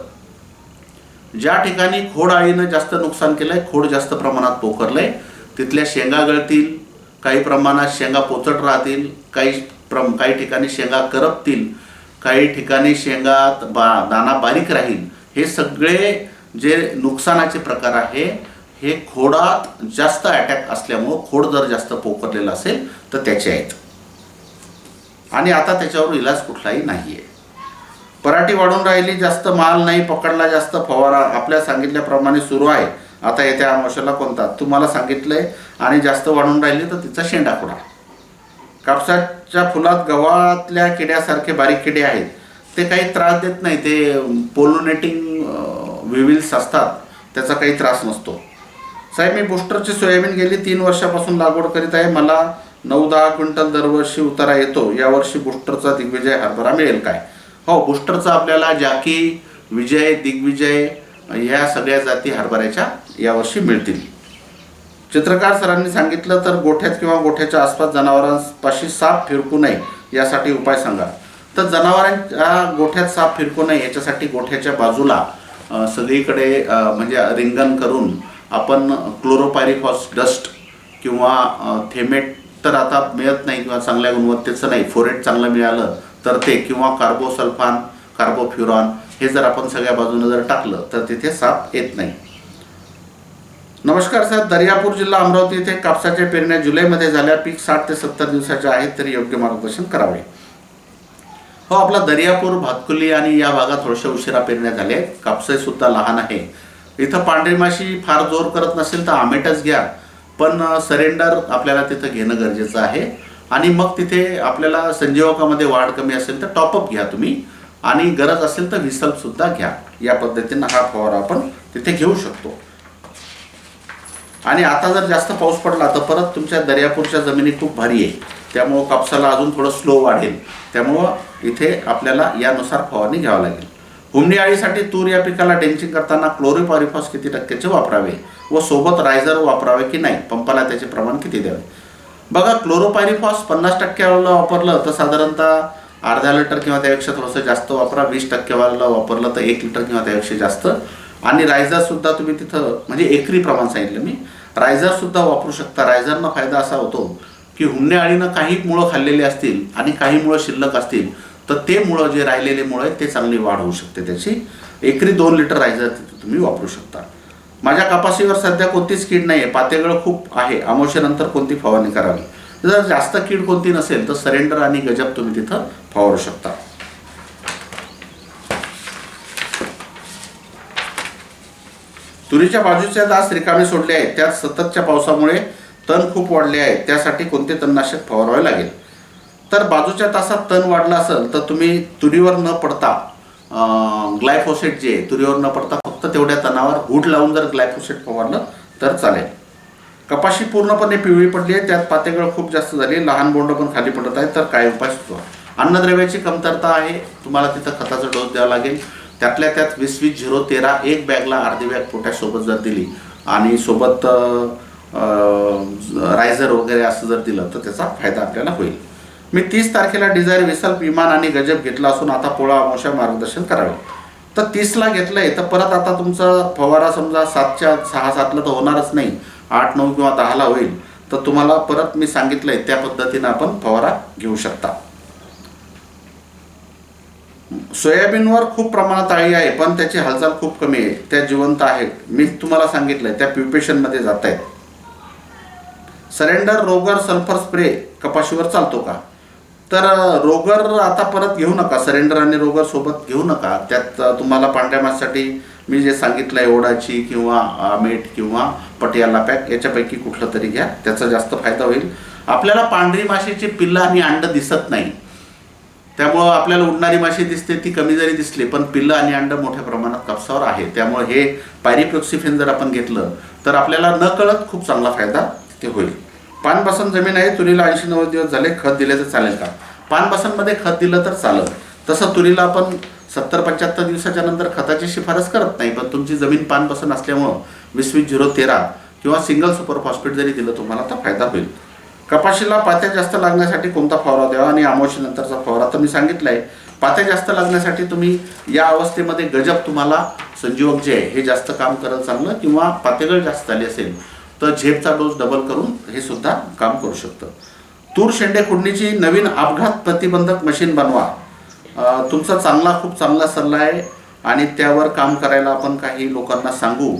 ज्या ठिकाणी खोड अळीनं जास्त नुकसान केलं आहे, खोड जास्त प्रमाणात पोखरलं आहे, तिथल्या शेंगा गळतील, काही प्रमाणात शेंगा पोचट राहतील, काही ठिकाणी शेंगा करपतील, काही ठिकाणी शेंगात दाना बारीक राहील. हे सगळे जे नुकसानाचे प्रकार आहे हे खोडात जास्त अटॅक असल्यामुळं, खोड जर जास्त पोखरलेलं असेल तर त्याचे आहेत, आणि आता त्याच्यावर इलाज कुठलाही नाही आहे. पराठी वाढून राहिली, जास्त माल नाही पकडला, जास्त फवारा आपल्या सांगितल्याप्रमाणे सुरू आहे. आता येत्या अमावस्येला कोणता तुम्हाला सांगितलंय, आणि जास्त वाढून राहिली तर तिचा शेंडा खुडा. कापसाच्या फुलात गव्हातल्या किड्यासारखे बारीक किडे आहेत, ते काही त्रास देत नाही, ते पोलिनेटिंग विविल्स असतात, त्याचा काही त्रास नसतो. साहेब, मी बुस्टरची सोयाबीन गेली 3 वर्षापासून लागवड करीत आहे, मला 9-10 क्विंटल दरवर्षी उतारा येतो, यावर्षी बुस्टरचा दिग्विजय हरभरा मिळेल काय? हो, बुस्टरचा आपल्याला जाकी, विजय, दिग्विजय ह्या सगळ्या जाती हरभऱ्याच्या यावर्षी मिळतील. चित्रकार सरांनी सांगितलं तर गोठ्यात किंवा गोठ्याच्या आसपास जनावरांपाशी साप फिरकू नये यासाठी उपाय सांगा. तर जनावरांच्या गोठ्यात साप फिरकू नये याच्यासाठी गोठ्याच्या बाजूला सगळीकडे म्हणजे रिंगण करून आपण क्लोरोपायरिफॉस डस्ट किंवा थेमेट तर आता मिळत नाही किंवा चांगल्या गुणवत्तेचं नाही, फोरेट चांगलं मिळालं तर ते, किंवा कार्बोसल्फान, कार्बोफ्युरॉन हे जर आपण सगळ्या बाजूने जर टाकलं तर तिथे साप येत नाही. नमस्कार सर, दर्यापूर जिल्हा अमरावती येथे कापसाच्या पेरण्या जुलैमध्ये झाल्या, पीक 60 ते 70 दिवसाचे आहेत, तरी योग्य मार्गदर्शन करावे. हो, आपला दर्यापूर, भातकुली आणि या भागात थोड्याशा उशिरा पेरण्या झाल्या आहेत. कापसे सुद्धा लहान आहे. इथं पांढरी माशी फार जोर करत नसेल तर आमेटच घ्या, पण सरेंडर आपल्याला तिथं घेणं गरजेचं आहे. आणि मग तिथे आपल्याला संजीवकामध्ये वाढ कमी असेल तर टॉपअप घ्या तुम्ही, आणि गरज असेल तर विसल्प सुद्धा घ्या. या पद्धतीनं हा फवारा आपण तिथे घेऊ शकतो. आणि आता जर जास्त पाऊस पडला तर परत तुमच्या दर्यापूरच्या जमिनी खूप भारी आहे, त्यामुळं कापसाला अजून थोडं स्लो वाढेल, त्यामुळं इथे आपल्याला यानुसार फवारणी घ्यावी लागेल. हुमणी अळीसाठी तूर या पिकाला ड्रेंचिंग करताना क्लोरोपायरिफॉस किती टक्क्याचे वापरावे व सोबत रायझर वापरावे की नाही, पंपाला त्याचे प्रमाण किती द्यावे? बघा, क्लोरोपायरिफॉस 50% वापरलं तर साधारणतः अर्धा लिटर किंवा त्यापेक्षा थोडंसं जास्त वापरा. 20% वापरलं तर 1 लिटर किंवा त्यापेक्षा जास्त. आणि रायझरसुद्धा तुम्ही तिथं म्हणजे एकरी प्रमाण सांगितलं मी, रायझरसुद्धा वापरू शकता. रायझरनं फायदा असा होतो की हुमण्या अळीनं काही मुळं खाल्लेली असतील आणि काही मुळं शिल्लक असतील तर ते मुळं जे राहिलेले मुळं आहेत ते चांगली वाढ होऊ शकते त्याची. एकरी 2 लिटर रायझर तिथं तुम्ही वापरू शकता. माझ्या कपाशीवर सध्या कोणतीच कीड नाही आहे, पातेगळ खूप आहे, अमावस्येनंतर कोणती फवारणी करावी? जर जास्त कीड कोणती नसेल तर सरेंडर आणि गजब तुम्ही तिथं फवारू शकता. तुरीच्या बाजूच्या दास रिकामे सोडले आहेत, त्यात सततच्या पावसामुळे तण खूप वाढले आहेत, त्यासाठी कोणते तणनाशक फवारावे लागेल? तर बाजूच्या तासात तण वाढलं असेल तर तुम्ही तुरीवर न पडता ग्लायफोसेट जे तुरीवर न पडता फक्त तेवढ्या तणावर हूड लावून जर ग्लायफोसेट फवारलं तर चालेल. कपाशी पूर्णपणे पिवळी पडली आहे, त्यात पातेगळ खूप जास्त झाली, लहान बोंड पण खाली पडत आहे, तर काय उपाय सुचवा? अन्नद्रव्याची कमतरता आहे, तुम्हाला तिथं खताचा डोस द्यावा लागेल. त्यातल्या त्यात 20-20-0-13 एक बॅगला अर्धी बॅग पोटॅशसोबत जर दिली आणि सोबत रायझर वगैरे असं जर दिलं तर त्याचा फायदा आपल्याला होईल. मी 30 तारखेला डिझायर विसल विमान आणि गजब घेतला असून आता पोळा अमावस्या मार्गदर्शन करावे. तर 30ला घेतलंय तर परत आता तुमचा फवारा समजा 6-7ला तर होणारच नाही, 8, 9 किंवा 10ला होईल. तर तुम्हाला परत मी सांगितलंय त्या पद्धतीनं आपण फवारा घेऊ शकता. सोयाबीनवर खूप प्रमाणात अळी आहे पण त्याची हालचाल खूप कमी आहे, त्या जिवंत आहेत. मी तुम्हाला सांगितलंय त्या प्युपेशनमध्ये जात आहेत. सरेंडर रोगर सल्फर स्प्रे कपाशीवर चालतो का? तर रोगर आता परत घेऊ नका, सरेंडर आणि रोगर सोबत घेऊ नका. त्यात तुम्हाला पांढऱ्या माशीसाठी मी जे सांगितलं आहे ओडाची किंवा मेट किंवा पटियाला पॅक याच्यापैकी कुठलं तरी घ्या, त्याचा जास्त फायदा होईल. आपल्याला पांढरी माशीची पिल्लं आणि अंड दिसत नाही, त्यामुळं आपल्याला उडणारी माशी दिसते, ती कमी जरी दिसली पण पिल्लं आणि अंड मोठ्या प्रमाणात कापसावर आहे. त्यामुळे हे पायरिप्रोक्सिफेन जर आपण घेतलं तर आपल्याला न कळत खूप चांगला फायदा ते होईल. पानबसन जमीन आहे, तुरीला 80-90 दिवस झाले, खत दिले तर चालेल का? पानबसनमध्ये खत दिलं तर चालेल. तसं तुरीला आपण 70-75 दिवसाच्या नंतर खताची शिफारस करत नाही, पण तुमची जमीन पानबसन असल्यामुळं 20-20-0-13 किंवा सिंगल सुपर फॉस्फेट जरी दिलं तुम्हाला तर फायदा होईल. कपाशीला पात्या जास्त लागण्यासाठी कोणता फवारा द्यावा आणि अमावस्येनंतरचा फवारा तर मी सांगितलं आहे. पात्या जास्त लागण्यासाठी तुम्ही या अवस्थेमध्ये गजब तुम्हाला संजीवक जे आहे हे जास्त काम करत चांगलं, किंवा पातेगळ जास्त झाली असेल तर झेपचा डोस डबल करून हे सुद्धा काम करू शकतं. तूर शेंडे खुडणीची नवीन अपघात प्रतिबंधक मशीन बनवा. तुमचा खूप चांगला सल्ला आहे आणि त्यावर काम करायला आपण काही लोकांना सांगू.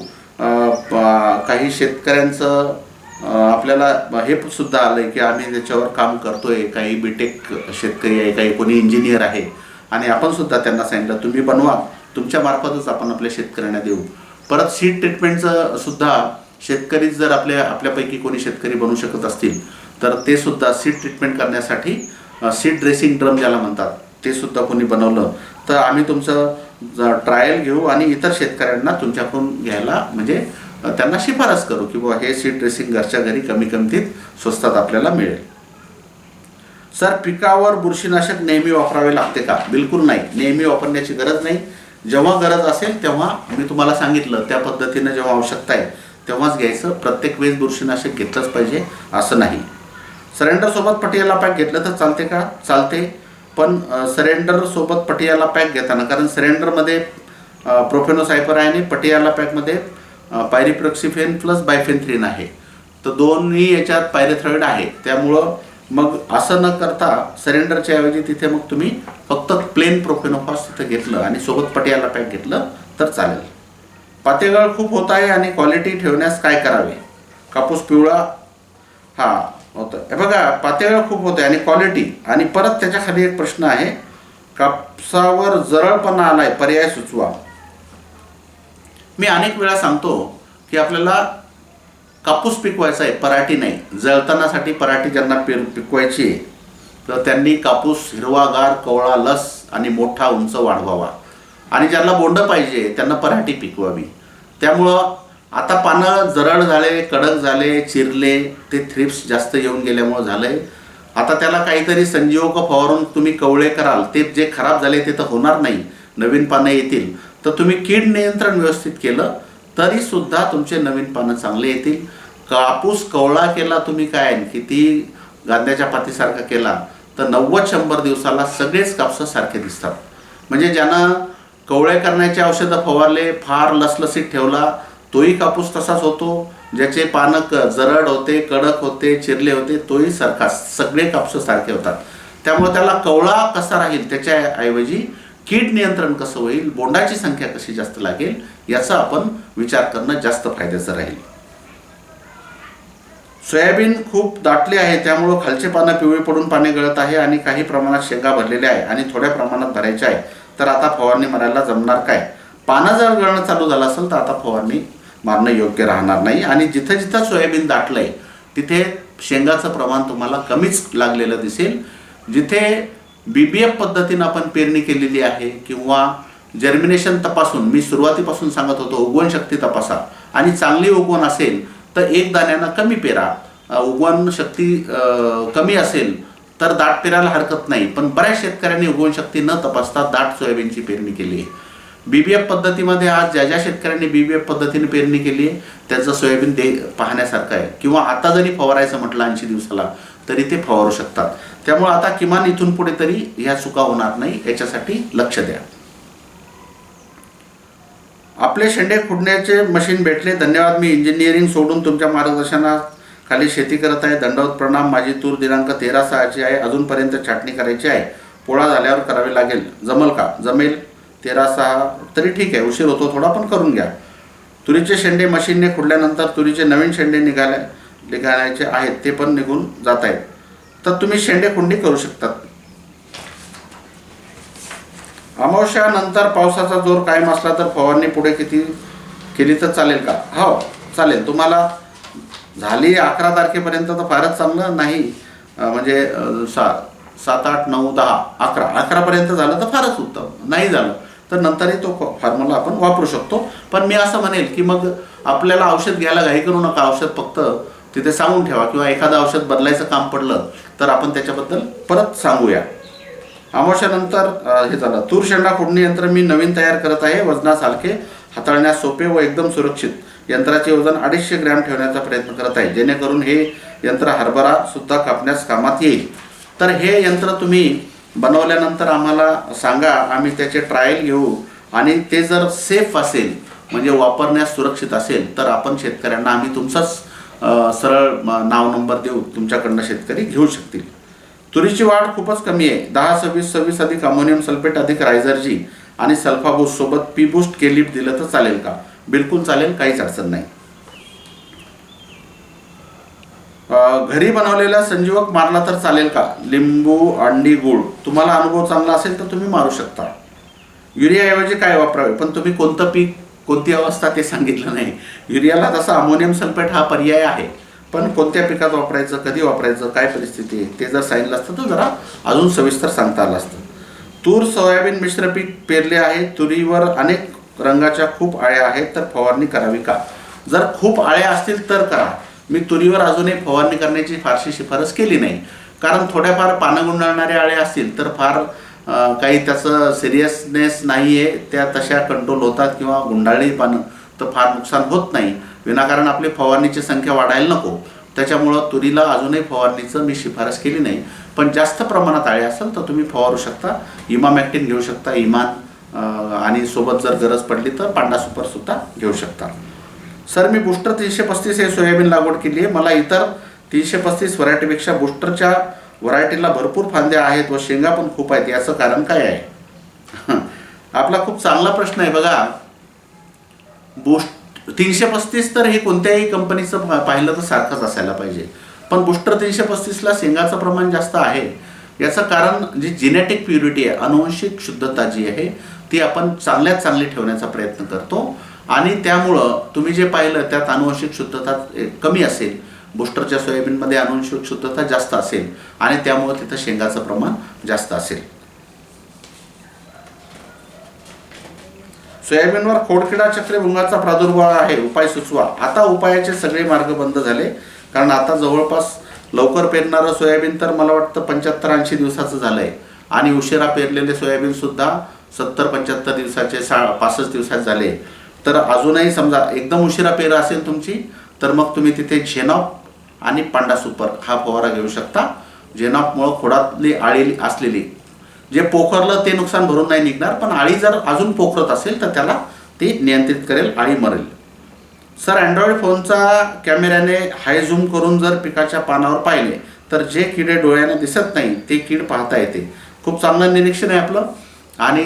काही शेतकऱ्यांचं आपल्याला हे सुद्धा आलं आहे की आम्ही त्याच्यावर काम करतोय. काही बीटेक शेतकरी आहे, काही कोणी इंजिनियर आहे आणि आपण सुद्धा त्यांना सांगितलं तुम्ही बनवा, तुमच्या मार्फतच आपण आपल्या शेतकऱ्यांना देऊ. परत सीड ट्रीटमेंटचं सुद्धा शेतकरी जर आपल्यापैकी कोणी शेतकरी बनू शकत असतील तर ते सुद्धा सीड ट्रीटमेंट करण्यासाठी सीड ड्रेसिंग ड्रम ज्याला म्हणतात ते सुद्धा कोणी बनवलं तर आम्ही तुमचं ट्रायल घेऊ आणि इतर शेतकऱ्यांना तुमच्याकडून घ्यायला म्हणजे त्यांना शिफारस करू की बुवा हे सीड ड्रेसिंग घरच्या घरी कमी किमतीत स्वस्तात आपल्याला मिळेल. सर, पिकावर बुरशीनाशक नेहमी वापरावे लागते का? बिलकुल नाही, नेहमी वापरण्याची गरज नाही. जेव्हा गरज असेल तेव्हा मी तुम्हाला सांगितलं त्या पद्धतीनं जेव्हा आवश्यकता आहे तेव्हाच घ्यायचं. प्रत्येक वेळेस बुरशीनाशक घेतलंच पाहिजे असं नाही. सरेंडर सोबत पटियाला पॅक घेतलं तर चालते का? चालते, पण सरेंडर सोबत पटियाला पॅक घेताना, कारण सरेंडरमध्ये प्रोफेनोसायपर आहे आणि पटियाला पॅकमध्ये पायरिप्रोक्सिफेन प्लस बायफेन्थ्रिन आहे, तर दोन्ही याच्यात पायरेथ्रॉइड आहे. त्यामुळं मग असं न करता सरेंडरच्या ऐवजी तिथे मग तुम्ही फक्त प्लेन प्रोफेनोफॉस तिथे घेतलं आणि सोबत पटियाला पॅक घेतलं तर चालेल. पातेगळ खूप होत आहे आणि क्वालिटी ठेवण्यास काय करावे? कापूस पिवळा होतं हे बघा, पातेगळ खूप होते आणि क्वालिटी, आणि परत त्याच्या खाली एक प्रश्न आहे, कापसावर जरळपणा आलाय, पर्याय सुचवा. मी अनेक वेळा सांगतो की आपल्याला कापूस पिकवायचा आहे, पराठी नाही. जळतनासाठी पराठी ज्यांना पिकवायची आहे तर त्यांनी कापूस हिरवागार, कवळा, लस आणि मोठा उंच वाढवावा, आणि ज्यांना बोंड पाहिजे त्यांना पराठी पिकवावी. त्यामुळं आता पानं जरळ झाले, कडक झाले, चिरले, ते थ्रिप्स जास्त येऊन गेल्यामुळं झालंय. आता त्याला काहीतरी संजीवक फवारून तुम्ही कवळे कराल, ते जे खराब झाले ते तर होणार नाही, नवीन पानं येतील. तर तुम्ही कीड नियंत्रण व्यवस्थित केलं तरी सुद्धा तुमचे नवीन पानं चांगले येतील. कापूस कवळा केला तुम्ही काय, किती गांद्याच्या पातीसारखा केला तर 90-100 दिवसाला सगळेच कापसं सारखे दिसतात. म्हणजे ज्यानं कवळे करण्याचे औषधं फवारले, फार लसलसीत ठेवला, तोही कापूस तसाच होतो. ज्याचे पानं जरड होते, कडक होते, चिरले होते, तोही सारखा, सगळे कापूस सारखे होतात. त्यामुळे त्याला कवळा कसा राहील त्याच्याऐवजी कीड नियंत्रण कसं होईल, बोंडाची संख्या कशी जास्त लागेल याचा आपण विचार करणं जास्त फायद्याचं राहील. सोयाबीन खूप दाटले आहे, त्यामुळं खालचे पानं पिवळी पडून पाने गळत आहे आणि काही प्रमाणात शेंगा भरलेल्या आहे आणि थोड्या प्रमाणात भरायच्या आहे, तर आता फवारणी मारायला जमणार काय? पानं जर गळणं चालू झालं असेल तर आता फवारणी मारणं योग्य राहणार नाही. आणि जिथं जिथं सोयाबीन दाटलं आहे तिथे शेंगाचं प्रमाण तुम्हाला कमीच लागलेलं दिसेल. जिथे BBF पद्धतीनं आपण पेरणी केलेली आहे किंवा जर्मिनेशन तपासून, मी सुरुवातीपासून सांगत होतो उगवण शक्ती तपासा, आणि चांगली उगवण असेल तर एक दाण्यानं कमी पेरा. उगवण शक्ती कमी असेल तर दाट पेरायला हरकत नाही. पण बऱ्याच शेतकऱ्यांनी उगवण शक्ती न तपासता दाट सोयाबीनची पेरणी केली आहे. BBF पद्धतीमध्ये आज ज्या ज्या शेतकऱ्यांनी BBF पद्धतीने पेरणी केली आहे त्याचं सोयाबीन पाहण्यासारखं आहे. किंवा आता जरी फवारायचं म्हटलं 80 दिवसाला तरी ते फवारू शकतात. त्यामुळे आता किमान इथून पुढे तरी ह्या चुका होणार नाही, याच्यासाठी लक्ष द्या. आपले शेंडे खुडण्याचे मशीन भेटले, धन्यवाद. मी इंजिनिअरिंग सोडून तुमच्या मार्गदर्शनाखाली शेती करत आहे. दंडवत प्रणाम. माझी तूर दिनांक 13/6ची आहे. अजूनपर्यंत छाटणी करायची आहे. पोळा झाल्यावर करावी लागेल, जमल का? जमेल. 13/6 तरी ठीक आहे, उशीर होतो थोडा पण करून घ्या. तुरीचे शेंडे मशीनने खुडल्यानंतर तुरीचे नवीन शेंडे निघायचे आहेत, ते पण निघून जात आहेत, तर तुम्ही शेंडे खुंडी करू शकतात. अमावस्यानंतर पावसाचा जोर कायम असला तर फवारणी पुढे किती केली तर चालेल का? हो चालेल. तुम्हाला झाली 11 तारखेपर्यंत तर फारच चांगलं नाही, म्हणजे 7, 8, 9, 10, 11पर्यंत झालं तर फारच उत्तम. नाही झालं तर नंतरही तो फॉर्म्युला आपण वापरू शकतो. पण मी असं म्हणेल की मग आपल्याला औषध घ्यायला घाई करू नका. औषध फक्त तिथे सांगून ठेवा, किंवा एखादं औषध बदलायचं काम पडलं तर आपण त्याच्याबद्दल परत सांगूया. अमावस्यानंतर हे झालं. तूर शेंडा खुडणी यंत्र मी नवीन तयार करत आहे. वजनास हलके, हाताळण्यास सोपे व एकदम सुरक्षित. यंत्राचे वजन 250 ग्रॅम ठेवण्याचा प्रयत्न करत आहे, जेणेकरून हे यंत्र हरभरा सुद्धा कापण्यास कामात येईल. तर हे यंत्र तुम्ही बनवल्यानंतर आम्हाला सांगा, आम्ही त्याचे ट्रायल घेऊ. आणि ते जर सेफ असेल, म्हणजे वापरण्यास सुरक्षित असेल, तर आपण शेतकऱ्यांना आम्ही तुमचाच सरळ नाव नंबर देऊ, तुमच्याकडनं शेतकरी घेऊ शकतील. तुरीची वाढ खूपच कमी आहे. 10-26-26 अधिक अमोनियम सल्फेट अधिक रायझरजी आणि सल्फाबूस्ट सोबत पी बूस्ट केलिप दिलं तर चालेल का? बिलकुल चालेल, काहीच अडचण नाही. घरी बनवलेला संजीवक मारला तर चालेल का? लिंबू, अंडी, गूळ. तुम्हाला अनुभव चांगला असेल तर तुम्ही मारू शकता. युरियाऐवजी काय वापरावे? पण तुम्ही कोणतं पीक, कोणती अवस्था ते सांगितलं नाही. युरियाला तसा अमोनियम सल्फेट हा पर्याय आहे, पण कोणत्या पिकात वापरायचं, कधी वापरायचं, काय परिस्थिती आहे ते जर सांगितलं असतं तर जरा अजून सविस्तर सांगता आलं असतं. तूर सोयाबीन मिश्र पीक पेरले आहे. तुरीवर अनेक रंगाच्या खूप आळ्या आहेत, तर फवारणी करावी का? जर खूप आळ्या असतील तर करा. मी तुरीवर अजूनही फवारणी करण्याची फारशी शिफारस केली नाही, कारण थोड्याफार पानं गुंडाळणाऱ्या आळ्या असतील तर फार काही त्याचं सिरियसनेस नाही आहे, त्या तशा कंट्रोल होतात, किंवा गुंडाळी पानं तर फार नुकसान होत नाही. विनाकारण आपली फवारणीची संख्या वाढायला नको. त्याच्यामुळं तुरीला अजूनही फवारणीचं मी शिफारस केली नाही. पण जास्त प्रमाणात आळे असेल तर तुम्ही फवारू शकता. इमामॅक्टिन घेऊ शकता, इमान, आणि सोबत जर गरज पडली तर पांडा सुपरसुद्धा घेऊ शकता. सर, मी बूस्टर 335 हे सोयाबीन लागवड केली आहे. मला इतर 335 व्हरायटीपेक्षा बूस्टरच्या व्हरायटीला भरपूर फांद्या आहेत व शेंगा पण खूप आहेत, याचं कारण काय आहे? आपला खूप चांगला प्रश्न आहे. बघा, बूस्ट 335 तर हे कोणत्याही कंपनीचं पाहिलं तर सारखंच असायला पाहिजे, पण बूस्टर 335ला शेंगाचं प्रमाण जास्त आहे. याचं कारण जी जेनेटिक प्युरिटी आहे, अनुवंशिक शुद्धता जी आहे ती आपण चांगल्यात चांगली ठेवण्याचा प्रयत्न करतो, आणि त्यामुळं तुम्ही जे पाहिलं त्यात अनुवंशिक शुद्धता कमी असेल. बूस्टरच्या सोयाबीनमध्ये अनुवंशिक शुद्धता जास्त असेल, आणि त्यामुळं तिथं शेंगाचं प्रमाण जास्त असेल. सोयाबीनवर खोडकिडा चक्रीभुंगाचा प्रादुर्भाव आहे, उपाय सुचवा. आता उपायाचे सगळे मार्ग बंद झाले, कारण आता जवळपास लवकर पेरणारं सोयाबीन तर मला वाटतं 75-80 दिवसाचं झालं आहे, आणि उशिरा पेरलेले सोयाबीनसुद्धा 70-75 दिवसाचे 65 दिवसात झाले. तर अजूनही समजा एकदम उशिरा पेर असेल तुमची, तर मग तुम्ही तिथे झेनॉप आणि पांडा सुपर हा फवारा घेऊ शकता. झेनॉपमुळं खोडातली आळी असलेली, जे पोखरलं ते नुकसान भरून नाही निघणार, पण आळी जर अजून पोखरत असेल तर त्याला ते नियंत्रित करेल, आळी मरेल. सर, अँड्रॉइड फोनचा कॅमेऱ्याने हाय झूम करून जर पिकाच्या पानावर पाहिले तर जे किडे डोळ्याने दिसत नाही ते कीड पाहता येते. खूप चांगलं निरीक्षण आहे आपलं. आणि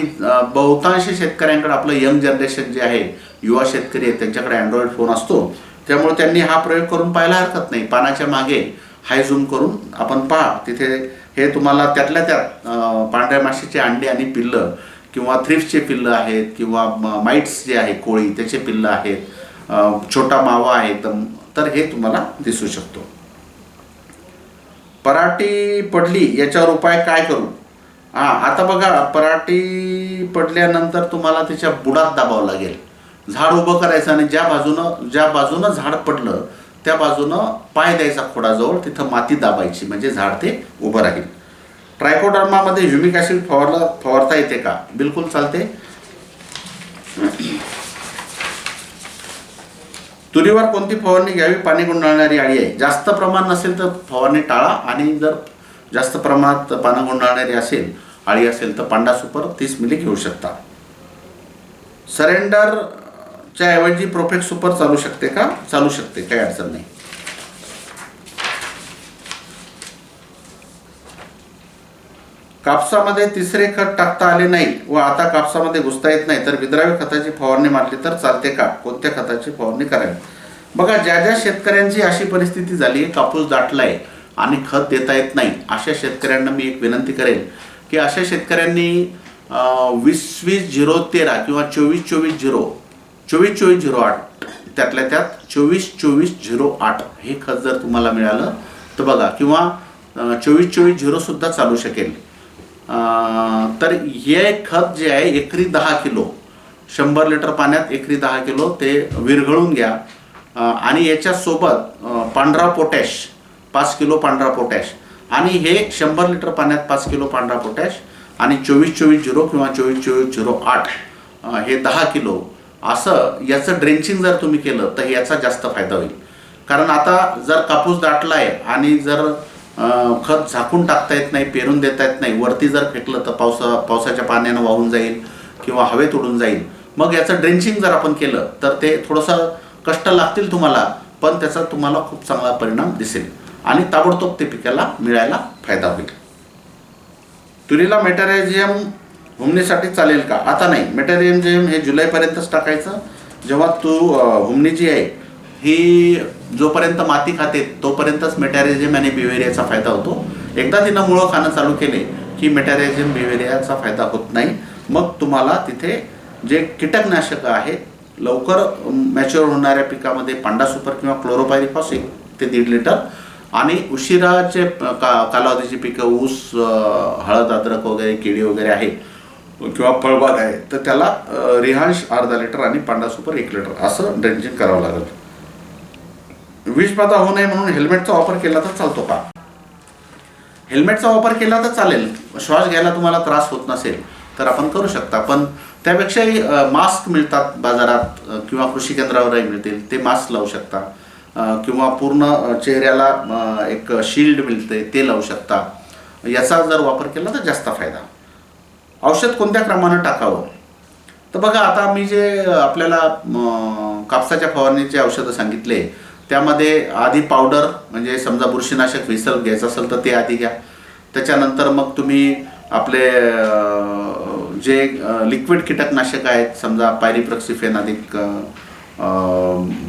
बहुतांश शेतकऱ्यांकडे, आपलं यंग जनरेशन जे आहे, युवा शेतकरी आहेत, त्यांच्याकडे अँड्रॉइड फोन असतो, त्यामुळे त्यांनी हा प्रयोग करून पाहायला हरकत नाही. पानाच्या मागे हाय झूम करून आपण पहा, तिथे हे तुम्हाला त्यातल्या त्यात पांढऱ्या माशीचे अंडे आणि पिल्लं, किंवा थ्रिप्सचे पिल्लं आहेत, किंवा माइट्स जे आहे कोळी त्याचे पिल्लं आहेत, छोटा मावा आहे एकदम, तर हे तुम्हाला दिसू शकतो. पराटी पडली याच्यावर उपाय काय करू? आता बघा, पराटी पडल्यानंतर तुम्हाला त्याच्या बुडात दाबावं लागेल. झाड उभं करायचं आणि ज्या बाजूनं झाड पडलं त्या बाजूनं पाय द्यायचा खोडाजवळ, तिथं माती दाबायची, म्हणजे झाड ते उभं राहील. ट्रायकोडर्मामध्ये ह्युमिक ॲसिड फवारता येते का? बिलकुल चालते. तुरीवर कोणती फवारणी घ्यावी? पाणी गुंडाळणारी अळी आहे. जास्त प्रमाण नसेल तर फवारणी टाळा, आणि जर जास्त प्रमाणात पानं गुंडाळणारी असेल, अळी असेल, तर पांडा सुपर 30 मिली घेऊ शकता. सरेंडरच्या ऐवजी प्रोफेक्स सुपर चालू शकते का? चालू शकते, काही अडचण नाही. कापसामध्ये तिसरे खत टाकता आले नाही व आता कापसामध्ये घुसता येत नाही, तर विद्राव्य खताची फवारणी मारली तर चालते का? कोणत्या खताची फवारणी करावी? बघा, ज्या शेतकऱ्यांची अशी परिस्थिती झाली, कापूस दाटलाय आणि खत देता येत नाही, अशा शेतकऱ्यांना मी एक विनंती करेन की अशा शेतकऱ्यांनी 20-20-013 किंवा 24-24-0, 24-24-08, त्यातल्या त्यात 24-24-08 हे खत जर तुम्हाला मिळालं तर बघा, किंवा 24-24-0 सुद्धा चालू शकेल. तर हे खत जे आहे एकरी 10 किलो, 100 लिटर पाण्यात एकरी 10 किलो ते विरघळून घ्या, आणि याच्यासोबत पांढरा पोटॅश 5 किलो पांढरा पोटॅश, आणि हे 100 लिटर पाण्यात 5 किलो पांढरा पोटॅश, आणि 24-24-0 किंवा 24-24-08 हे 10 किलो, असं याचं ड्रेंचिंग जर तुम्ही केलं तर याचा जास्त फायदा होईल. कारण आता जर कापूस दाटला आहे आणि जर खत झाकून टाकता येत नाही, पेरून देता येत नाही, वरती जर फेकलं तर पावसाच्या पाण्यानं वाहून जाईल किंवा हवेत उडून जाईल. मग याचं ड्रेंचिंग जर आपण केलं तर ते थोडंसं कष्ट लागतील तुम्हाला, पण त्याचा तुम्हाला खूप चांगला परिणाम दिसेल आणि ताबडतोब ते पिकाला मिळायला फायदा होईल. तुरीला मेटॅरिझियम हुमणीसाठी चालेल का? आता नाही. मेटॅरिझियम हे जुलैपर्यंतच टाकायचं. जेव्हा हुमणी जी आहे ही जोपर्यंत माती खाते तोपर्यंतच मेटॅरिझियम आणि बिव्हेरियाचा फायदा होतो. एकदा तिनं मुळं खाणं चालू केले की मेटॅरिझियम बिव्हेरियाचा फायदा होत नाही. मग तुम्हाला तिथे जे कीटकनाशकं आहेत, लवकर मॅच्युअर होणाऱ्या पिकामध्ये पांडा सुपर किंवा क्लोरोपायरिफॉस 1 ते 1.5 लिटर, आणि उशिराचे कालावधीची पिकं, ऊस, हळद, अद्रक वगैरे, केळी वगैरे आहे किंवा फळबाग आहे, तर त्याला रिहांश अर्धा लिटर आणि पांडा सुपर 1 लिटर असं ड्रेंचिंग करावं लागेल. विषबाधा होऊ नये म्हणून हेल्मेटचा वापर केला तर चालतो का? हेल्मेटचा वापर केला तर चालेल. श्वास घ्यायला तुम्हाला त्रास होत नसेल तर आपण करू शकता, पण त्यापेक्षाही मास्क मिळतात बाजारात किंवा कृषी केंद्रावरही मिळतील, ते मास्क लावू शकता, किंवा पूर्ण चेहऱ्याला एक शील्ड मिळते ते लावू शकता. याचा जर वापर केला तर जास्त फायदा. औषध कोणत्या क्रमानं टाकावं? तर बघा, आता मी जे आपल्याला कापसाच्या फवारणीचे औषधं सांगितले त्यामध्ये आधी पावडर, म्हणजे समजा बुरशीनाशक व्हिसल घ्यायचं असेल तर ते आधी घ्या. त्याच्यानंतर मग तुम्ही आपले जे लिक्विड कीटकनाशक आहेत, समजा पायरिप्रॉक्सिफेन अधिक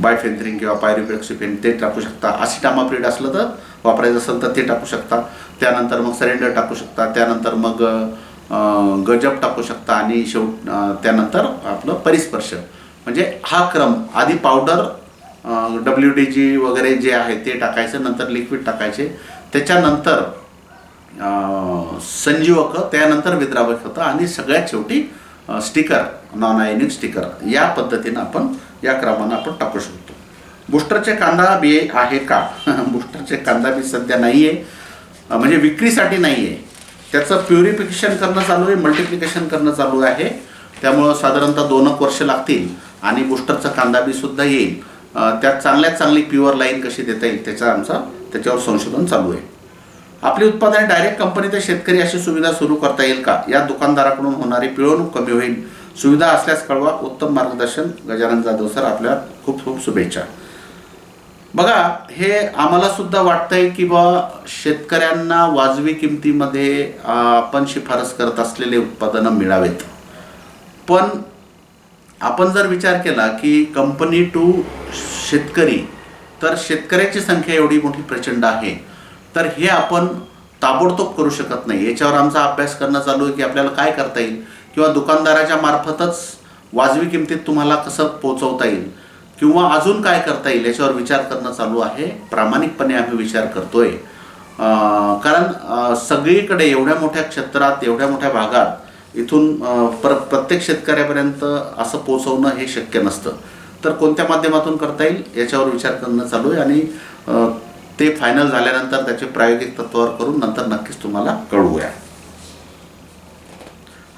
बायफेन्थ्रिन किंवा पायरिप्रॉक्सिफेन, ते टाकू शकता. असिटामाप्रिड असलं तर वापरायचं असेल तर ते टाकू शकता. त्यानंतर मग सरेंडर टाकू शकता. त्यानंतर मग गजब टाकू शकता, आणि त्यानंतर आपलं परिस्पर्श. म्हणजे हा क्रम, आधी पावडर, WDG वगैरे जे आहे ते टाकायचं, नंतर लिक्विड टाकायचे, त्याच्यानंतर संजीवक, त्यानंतर विद्रावक खतं, आणि सगळ्यात शेवटी स्टिकर, नॉन आयनिक स्टिकर. या पद्धतीनं आपण, या क्रमानं आपण टाकू शकतो. बुस्टरचे कांदा बी आहे का? बुस्टरचे कांदा बी सध्या नाही आहे, म्हणजे विक्रीसाठी नाही आहे. त्याचं प्युरिफिकेशन करणं चालू आहे, मल्टिप्लिकेशन करणं चालू आहे. त्यामुळं साधारणतः 2 वर्ष लागतील आणि बुस्टरचा कांदा बी सुद्धा येईल. त्यात चांगल्यात चांगली प्युअर लाईन कशी देता येईल त्याच्यावर संशोधन चालू आहे. आपली उत्पादने डायरेक्ट कंपनीत शेतकरी अशी सुविधा सुरू करता येईल का? या दुकानदाराकडून होणारी पिळवणूक कमी होईल. सुविधा असल्यास कळवा. उत्तम मार्गदर्शन. गजानन जाधव सर, आपल्याला खूप खूप शुभेच्छा. बघा, हे आम्हाला सुद्धा वाटतंय की शेतकऱ्यांना वाजवी किमतीमध्ये आपण शिफारस करत असलेले उत्पादनं मिळावेत. पण आपण जर विचार केला की कंपनी टू शेतकरी, तर शेतकऱ्याची संख्या एवढी मोठी प्रचंड आहे, तर हे आपण ताबडतोब करू शकत नाही. याच्यावर आमचा अभ्यास करणं चालू आहे की आपल्याला काय करता येईल, किंवा दुकानदाराच्या मार्फतच वाजवी किमतीत तुम्हाला कसं पोहोचवता येईल. किंवा अजून काय करता येईल याच्यावर विचार करणं चालू आहे. प्रामाणिकपणे आम्ही विचार करतोय. कारण सगळीकडे एवढ्या मोठ्या क्षेत्रात, एवढ्या मोठ्या भागात इथून प्रत्येक शेतकऱ्यापर्यंत असं पोहोचवणं हे शक्य नसतं. तर कोणत्या माध्यमातून करता येईल याच्यावर विचार करणं चालू आहे आणि ते फायनल झाल्यानंतर त्याचे प्रायोगिक तत्वावर करून नंतर नक्कीच तुम्हाला कळवूया.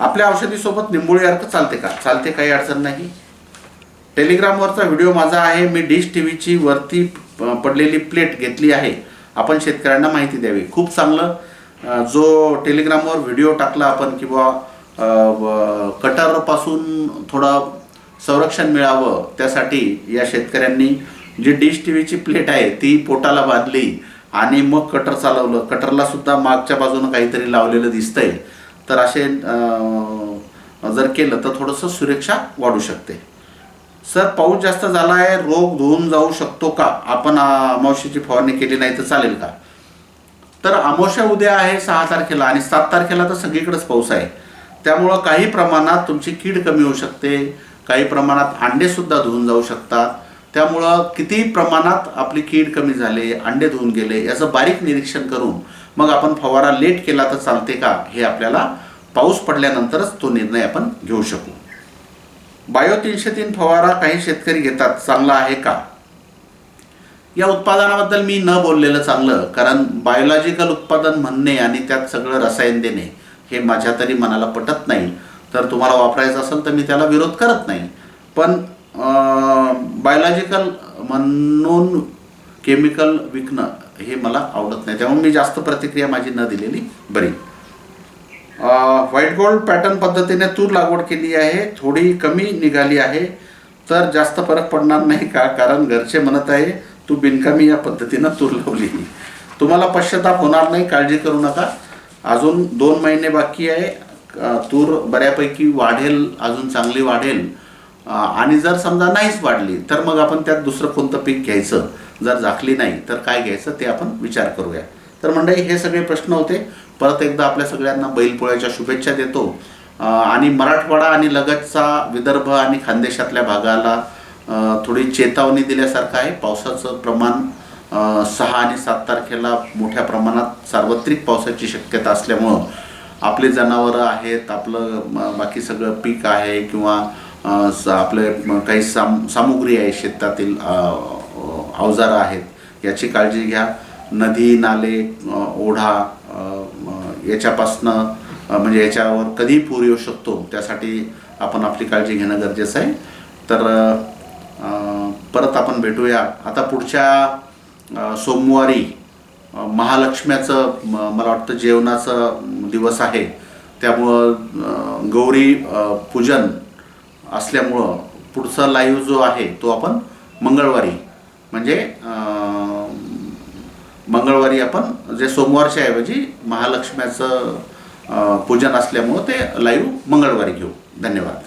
आपल्या औषधीसोबत निंबोळी अर्क चालते का? चालते, काही अडचण नाही. टेलिग्रामवरचा व्हिडिओ माझा आहे. मी डिश टीव्हीची वरती पडलेली प्लेट घेतली आहे. आपण शेतकऱ्यांना माहिती द्यावी. खूप चांगलं. जो टेलिग्रामवर व्हिडिओ टाकला आपण किंवा कटरपासून थोडं संरक्षण मिळावं त्यासाठी या शेतकऱ्यांनी जी डिश टीव्हीची प्लेट आहे ती पोटाला बांधली आणि मग कटर चालवलं. कटरला सुद्धा मागच्या बाजूनं काहीतरी लावलेलं दिसतंय. तर असे जर केलं तर थोडंसं सुरक्षा वाढू शकते. सर, पाऊस जास्त झाला आहे, रोग धुवून जाऊ शकतो का? आपण अमावस्येची फवारणी केली नाही तर चालेल का? तर अमावस्या उद्या आहे 6 तारखेला आणि 7 तारखेला तर सगळीकडेच पाऊस आहे. त्यामुळं काही प्रमाणात तुमची कीड कमी होऊ शकते, काही प्रमाणात अंडेसुद्धा धुवून जाऊ शकतात. त्यामुळं किती प्रमाणात आपली कीड कमी झाले, अंडे धुवून गेले याचं बारीक निरीक्षण करून मग आपण फवारा लेट केला तर चालते का हे आपल्याला पाऊस पडल्यानंतरच तो निर्णय आपण घेऊ शकू. बायो 303 फवारा काही शेतकरी घेतात, चांगला आहे का? या उत्पादनाबद्दल मी न बोललेलं चांगलं. कारण बायोलॉजिकल उत्पादन म्हणणे आणि त्यात सगळं रसायन देणे हे माझ्या तरी मनाला पटत नाही. तर तुम्हाला वापरायचं असेल तर मी त्याला विरोध करत नाही. पण बायोलॉजिकल म्हणून केमिकल विकणं हे मला आवडत नाही. त्यामुळे मी जास्त प्रतिक्रिया माझी न दिलेली बरी. व्हाईट गोल्ड पॅटर्न पद्धतीने तूर लागवड केली आहे, थोडी कमी निघाली आहे, तर जास्त फरक पडणार नाही का? कारण घरचे म्हणत आहे तू बिनकामी या पद्धतीनं तूर लावली. तुम्हाला पश्चाताप होणार नाही, काळजी करू नका. अजून 2 महिने बाकी आहे. तूर बऱ्यापैकी वाढेल, अजून चांगली वाढेल. आणि जर समजा नाहीच वाढली तर मग आपण त्यात दुसरं कोणतं पीक घ्यायचं, जर झाकली नाही तर काय घ्यायचं ते आपण विचार करूया. तर मंडळी, हे सगळे प्रश्न होते. परत एकदा आपल्या सगळ्यांना बैलपोळ्याच्या शुभेच्छा देतो. आणि मराठवाडा आणि लगतचा विदर्भ आणि खानदेशातल्या भागाला थोडी चेतावणी दिल्यासारखं आहे. पावसाचं प्रमाण 6 आणि 7 तारखेला मोठ्या प्रमाणात सार्वत्रिक पावसाची शक्यता असल्यामुळं आपले जनावरं आहेत, आपलं बाकी सगळं पीक आहे किंवा आपले काही सामुग्री आहे, शेतातील अवजारं आहेत, याची काळजी घ्या. नदी, नाले, ओढा याच्यापासनं म्हणजे याच्यावर कधी पूर येऊ शकतो त्यासाठी आपण आपली काळजी घेणं गरजेचं आहे. तर परत आपण भेटूया. आता पुढच्या सोमवारी महालक्ष्म्याचं मला वाटतं जेवणाचं दिवस आहे. त्यामुळं गौरी पूजन असल्यामुळं पुढचा लाईव्ह जो आहे तो आपण मंगळवारी म्हणजे मंगळवारी आपण जे सोमवारच्या ऐवजी महालक्ष्म्याचं पूजन असल्यामुळं ते लाईव्ह मंगळवारी घेऊ. धन्यवाद.